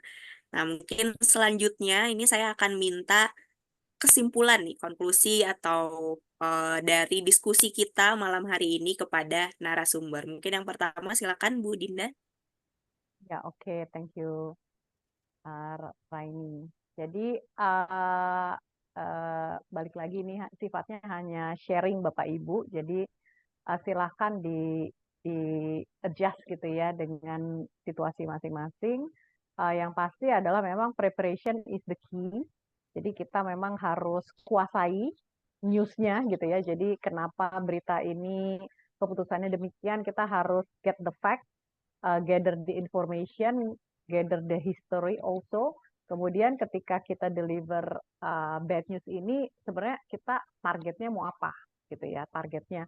Nah, mungkin selanjutnya ini saya akan minta kesimpulan nih, konklusi atau dari diskusi kita malam hari ini kepada narasumber. Mungkin yang pertama silakan Bu Dinda. Ya, oke, thank you, Raini. Jadi balik lagi ini sifatnya hanya sharing Bapak Ibu. Jadi silahkan di adjust gitu ya dengan situasi masing-masing. Yang pasti adalah memang preparation is the key. Jadi kita memang harus kuasai newsnya gitu ya. Jadi kenapa berita ini keputusannya demikian, kita harus get the fact, gather the information, gather the history also, Kemudian ketika kita deliver bad news ini, sebenarnya kita targetnya mau apa gitu ya? Targetnya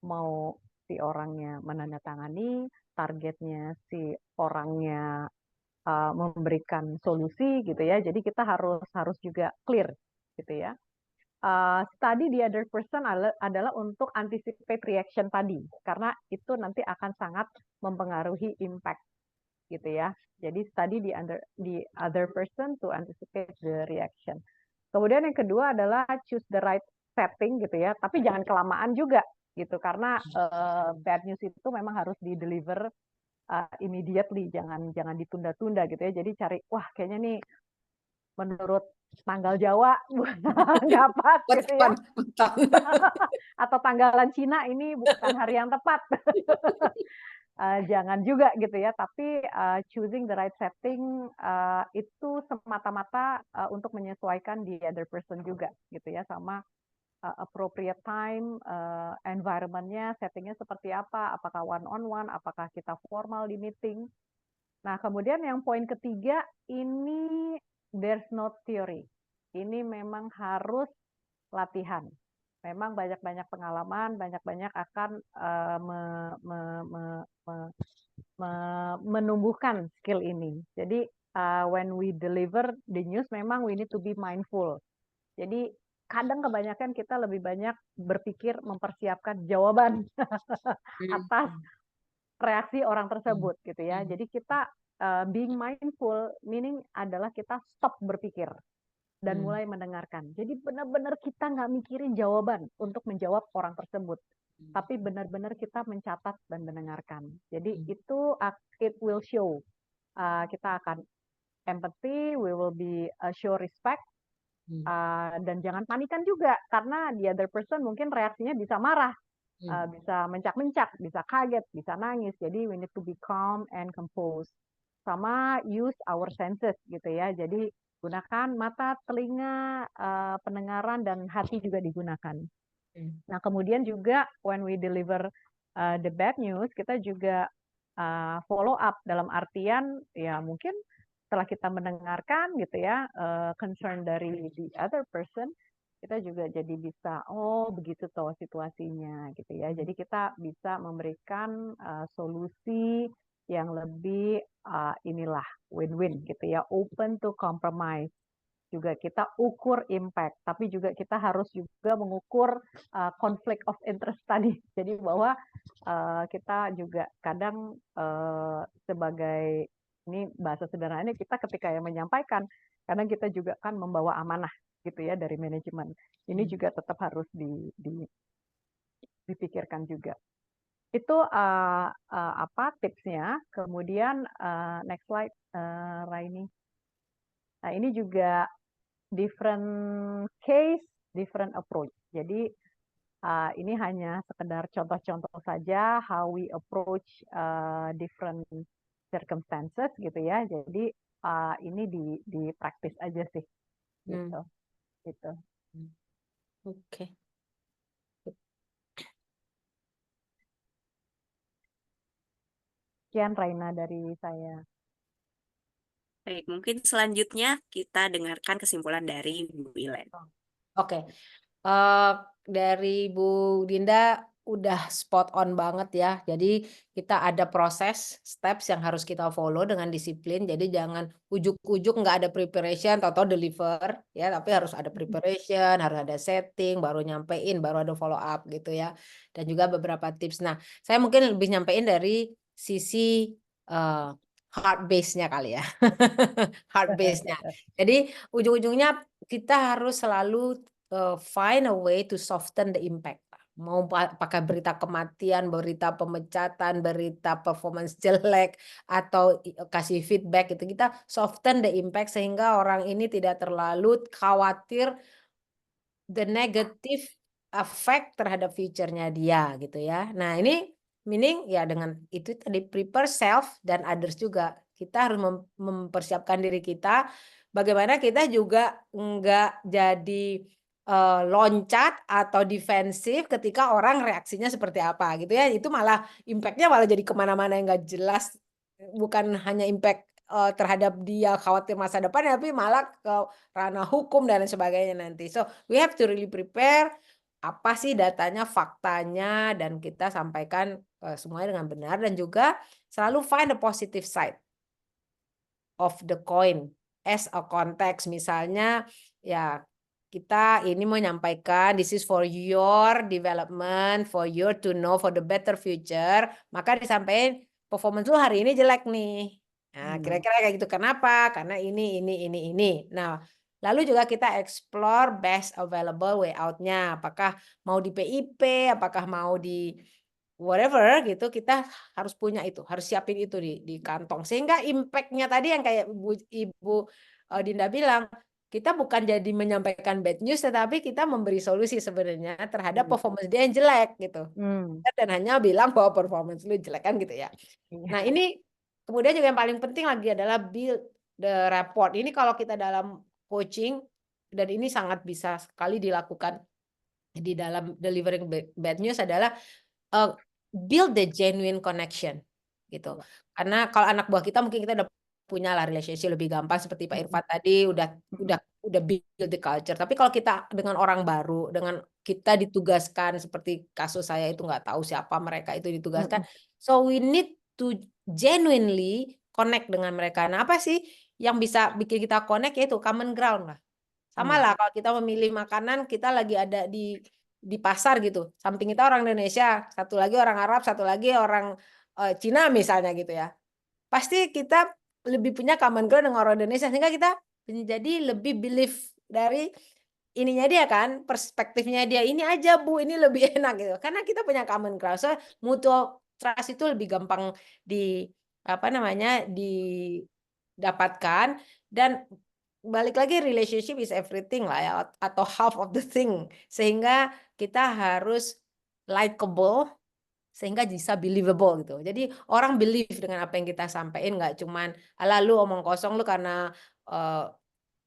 mau si orangnya menandatangani, targetnya si orangnya memberikan solusi gitu ya. Jadi kita harus juga clear gitu ya. Study the other person adalah untuk anticipate reaction tadi, karena itu nanti akan sangat mempengaruhi impact gitu ya. Jadi study the other person to anticipate the reaction. Kemudian yang kedua adalah choose the right setting gitu ya, tapi jangan kelamaan juga gitu, karena bad news itu memang harus di deliver immediately, jangan ditunda-tunda gitu ya. Jadi cari, wah kayaknya nih menurut tanggal Jawa nggak pas gitu ya, atau tanggalan Cina ini bukan hari yang tepat. Jangan juga gitu ya, tapi choosing the right setting itu semata-mata untuk menyesuaikan the other person juga gitu ya, sama appropriate time, environment-nya, settingnya seperti apa, apakah one on one, apakah kita formal di meeting. Nah, kemudian yang poin ketiga ini there's no theory. Ini memang harus latihan. Memang banyak-banyak pengalaman, banyak-banyak akan menumbuhkan skill ini. Jadi when we deliver the news, memang we need to be mindful. Jadi kadang kebanyakan kita lebih banyak berpikir mempersiapkan jawaban atas reaksi orang tersebut gitu ya. Jadi kita being mindful meaning adalah kita stop berpikir dan mulai mendengarkan. Jadi benar-benar kita nggak mikirin jawaban untuk menjawab orang tersebut, tapi benar-benar kita mencatat dan mendengarkan. Jadi itu it will show kita akan empathy, we will be show respect, dan jangan panikan juga, karena the other person mungkin reaksinya bisa marah, bisa mencak-mencak, bisa kaget, bisa nangis. Jadi we need to be calm and composed. Sama use our senses gitu ya. Jadi gunakan mata, telinga, pendengaran, dan hati juga digunakan. Nah, kemudian juga when we deliver the bad news, kita juga follow up, dalam artian ya mungkin setelah kita mendengarkan gitu ya concern dari the other person, kita juga jadi bisa, oh begitu toh situasinya gitu ya. Jadi kita bisa memberikan solusi yang lebih inilah win-win gitu ya, open to compromise. Juga kita ukur impact, tapi juga kita harus juga mengukur conflict of interest tadi. Jadi bahwa kita juga kadang sebagai, ini bahasa sederhananya, kita ketika yang menyampaikan, kadang kita juga kan membawa amanah gitu ya dari manajemen. Ini juga tetap harus dipikirkan juga. Itu apa tipsnya. Kemudian next slide, Raini. Nah, ini juga different case, different approach. Jadi ini hanya sekedar contoh-contoh saja how we approach different circumstances gitu ya. Jadi ini di praktis aja sih. Gitu. Gitu. Oke. Sekian Raina dari saya. Baik, mungkin selanjutnya kita dengarkan kesimpulan dari Bu Ilen. Oke. Dari Bu Dinda udah spot on banget ya. Jadi kita ada proses, steps yang harus kita follow dengan disiplin. Jadi jangan ujuk-ujuk nggak ada preparation atau deliver ya, tapi harus ada preparation, harus ada setting, baru nyampein, baru ada follow up gitu ya. Dan juga beberapa tips. Nah, saya mungkin lebih nyampein dari sisi hard base-nya kali ya. Hard base-nya. Jadi ujung-ujungnya kita harus selalu find a way to soften the impact. Mau pakai berita kematian, berita pemecatan, berita performance jelek, atau kasih feedback gitu, kita soften the impact sehingga orang ini tidak terlalu khawatir the negative effect terhadap future-nya dia gitu ya. Nah, ini meaning ya dengan itu tadi prepare self dan others juga. Kita harus mempersiapkan diri kita bagaimana kita juga enggak jadi loncat atau defensif ketika orang reaksinya seperti apa gitu ya. Itu malah impact-nya malah jadi kemana-mana yang enggak jelas, bukan hanya impact terhadap dia, khawatir masa depan, tapi malah ke ranah hukum dan lain sebagainya nanti. So, we have to really prepare, apa sih datanya, faktanya, dan kita sampaikan, semuanya dengan benar, dan juga selalu find the positive side of the coin as a context. Misalnya, ya kita ini menyampaikan this is for your development, for your to know, for the better future, maka disampaikan performance lu hari ini jelek nih. Nah, kira-kira kayak gitu. Kenapa? Karena ini. Nah, lalu juga kita explore best available way out-nya. Apakah mau di PIP, apakah mau di whatever gitu, kita harus punya itu, harus siapin itu di kantong. Sehingga impact-nya tadi yang kayak Ibu Dinda bilang, kita bukan jadi menyampaikan bad news, tetapi kita memberi solusi sebenarnya terhadap performance dia yang jelek gitu. Dan hanya bilang bahwa performance lu jelek kan gitu ya. Nah, ini kemudian juga yang paling penting lagi adalah build the rapport. Ini kalau kita dalam coaching, dan ini sangat bisa sekali dilakukan di dalam delivering bad news adalah build the genuine connection gitu. Karena kalau anak buah kita mungkin kita udah punya lah relationship lebih gampang seperti Pak Irfan tadi udah build the culture. Tapi kalau kita dengan orang baru, dengan kita ditugaskan seperti kasus saya itu nggak tahu siapa mereka itu ditugaskan. So we need to genuinely connect dengan mereka. Nah, apa sih yang bisa bikin kita connect, yaitu common ground lah. Sama lah kalau kita memilih makanan, kita lagi ada di pasar gitu. Samping kita orang Indonesia, satu lagi orang Arab, satu lagi orang Cina misalnya gitu ya. Pasti kita lebih punya common ground dengan orang Indonesia, sehingga kita menjadi lebih belief dari ininya dia kan, perspektifnya dia, ini aja Bu, ini lebih enak gitu. Karena kita punya common ground. So, mutual trust itu lebih gampang didapatkan, dan balik lagi relationship is everything lah ya, atau half of the thing. Sehingga kita harus likable sehingga bisa believable gitu. Jadi orang believe dengan apa yang kita sampaikan, nggak cuman ala lu omong kosong lu karena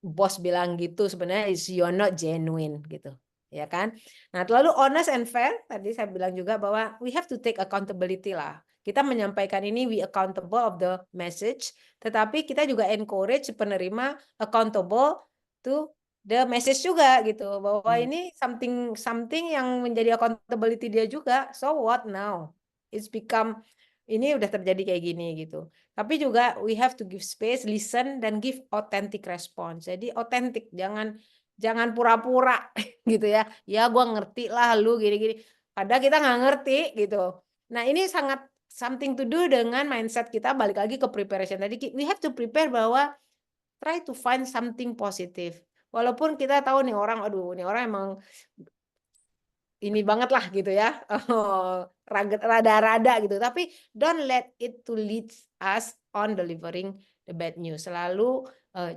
bos bilang gitu, sebenarnya is you're not genuine gitu. Ya kan? Nah, lalu honest and fair, tadi saya bilang juga bahwa we have to take accountability lah. Kita menyampaikan ini, we accountable of the message, tetapi kita juga encourage penerima accountable to the message juga gitu, bahwa ini something yang menjadi accountability dia juga. So what now? It's become ini udah terjadi kayak gini gitu. Tapi juga we have to give space, listen, dan give authentic response. Jadi otentik, jangan pura-pura gitu ya. Ya gua ngerti lah lu gini-gini. Padahal kita nggak ngerti gitu. Nah, ini sangat something to do dengan mindset kita, balik lagi ke preparation tadi. We have to prepare bahwa try to find something positive. Walaupun kita tahu nih orang, aduh nih orang emang ini banget lah gitu ya, rada-rada gitu. Tapi don't let it to lead us on delivering the bad news. Selalu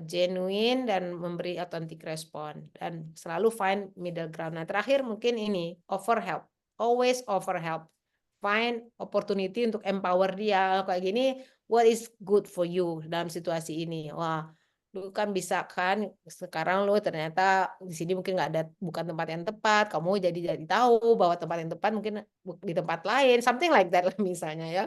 genuine dan memberi authentic respon, dan selalu find middle ground. Nah, terakhir mungkin ini, offer help. Always offer help. Find opportunity untuk empower dia kayak gini. What is good for you dalam situasi ini? Wah, lu kan bisa kan, sekarang lu ternyata di sini mungkin nggak ada, bukan tempat yang tepat, kamu jadi tahu bahwa tempat yang tepat mungkin di tempat lain, something like that lah misalnya ya.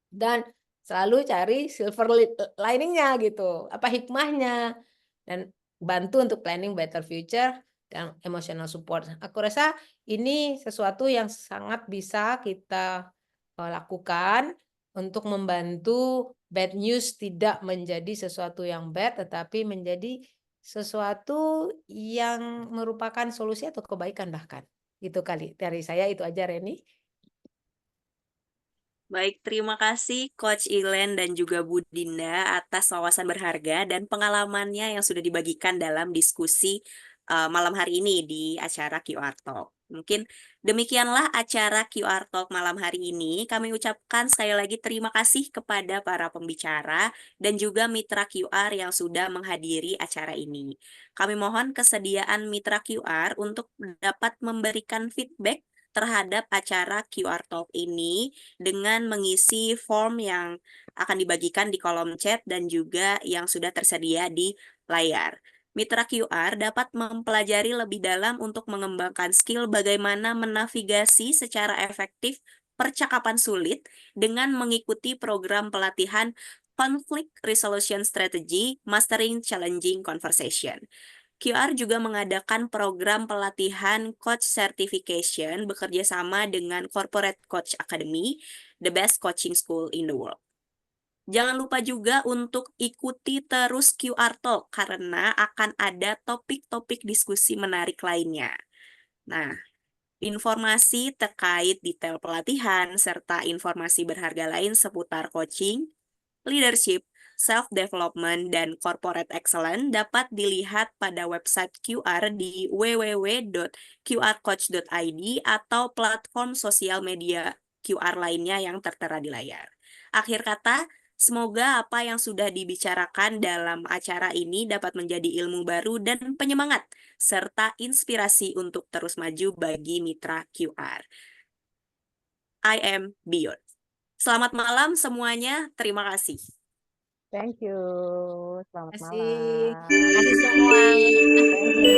Dan selalu cari silver lining-nya gitu, apa hikmahnya, dan bantu untuk planning better future dan emotional support. Aku rasa ini sesuatu yang sangat bisa kita lakukan untuk membantu bad news tidak menjadi sesuatu yang bad, tetapi menjadi sesuatu yang merupakan solusi atau kebaikan bahkan. Itu kali dari saya, itu aja Reni. Baik, terima kasih Coach Ilen dan juga Bu Dinda atas wawasan berharga dan pengalamannya yang sudah dibagikan dalam diskusi malam hari ini di acara QR Talk. Mungkin demikianlah acara QR Talk malam hari ini. Kami ucapkan sekali lagi terima kasih kepada para pembicara dan juga mitra QR yang sudah menghadiri acara ini. Kami mohon kesediaan mitra QR untuk dapat memberikan feedback terhadap acara QR Talk ini dengan mengisi form yang akan dibagikan di kolom chat dan juga yang sudah tersedia di layar. Mitra QR dapat mempelajari lebih dalam untuk mengembangkan skill bagaimana menavigasi secara efektif percakapan sulit dengan mengikuti program pelatihan Conflict Resolution Strategy, Mastering Challenging Conversation. QR juga mengadakan program pelatihan Coach Certification bekerja sama dengan Corporate Coach Academy, the best coaching school in the world. Jangan lupa juga untuk ikuti terus QR Talk karena akan ada topik-topik diskusi menarik lainnya. Nah, informasi terkait detail pelatihan serta informasi berharga lain seputar coaching, leadership, self-development, dan corporate excellence dapat dilihat pada website QR di www.qrcoach.id atau platform sosial media QR lainnya yang tertera di layar. Akhir kata, semoga apa yang sudah dibicarakan dalam acara ini dapat menjadi ilmu baru dan penyemangat, serta inspirasi untuk terus maju bagi mitra QR. I am Beyond. Selamat malam semuanya, terima kasih. Thank you. Selamat Terima kasih. malam. Terima kasih semua. Thank you.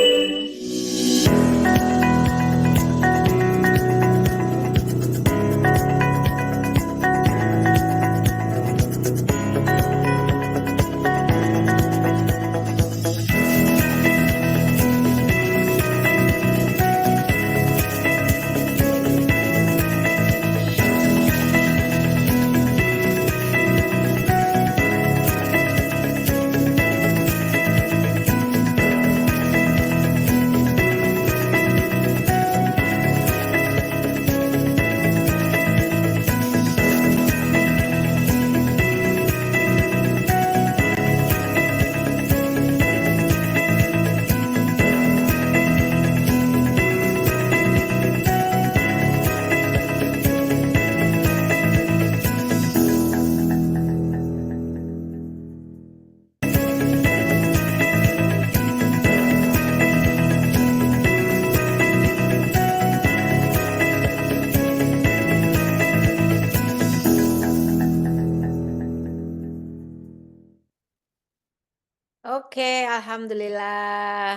Oke, alhamdulillah.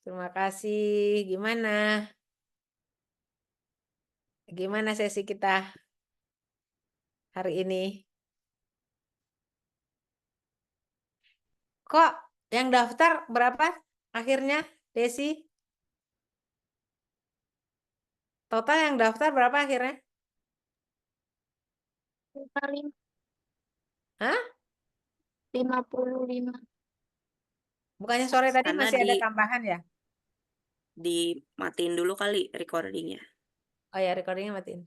Terima kasih. Gimana? Gimana sesi kita hari ini? Kok yang daftar berapa akhirnya, Desi? Total yang daftar berapa akhirnya? 55. Hah? 55. Bukannya sore tadi Karena masih ada tambahan ya? dimatiin dulu kali recordingnya. Oh ya, recordingnya matiin.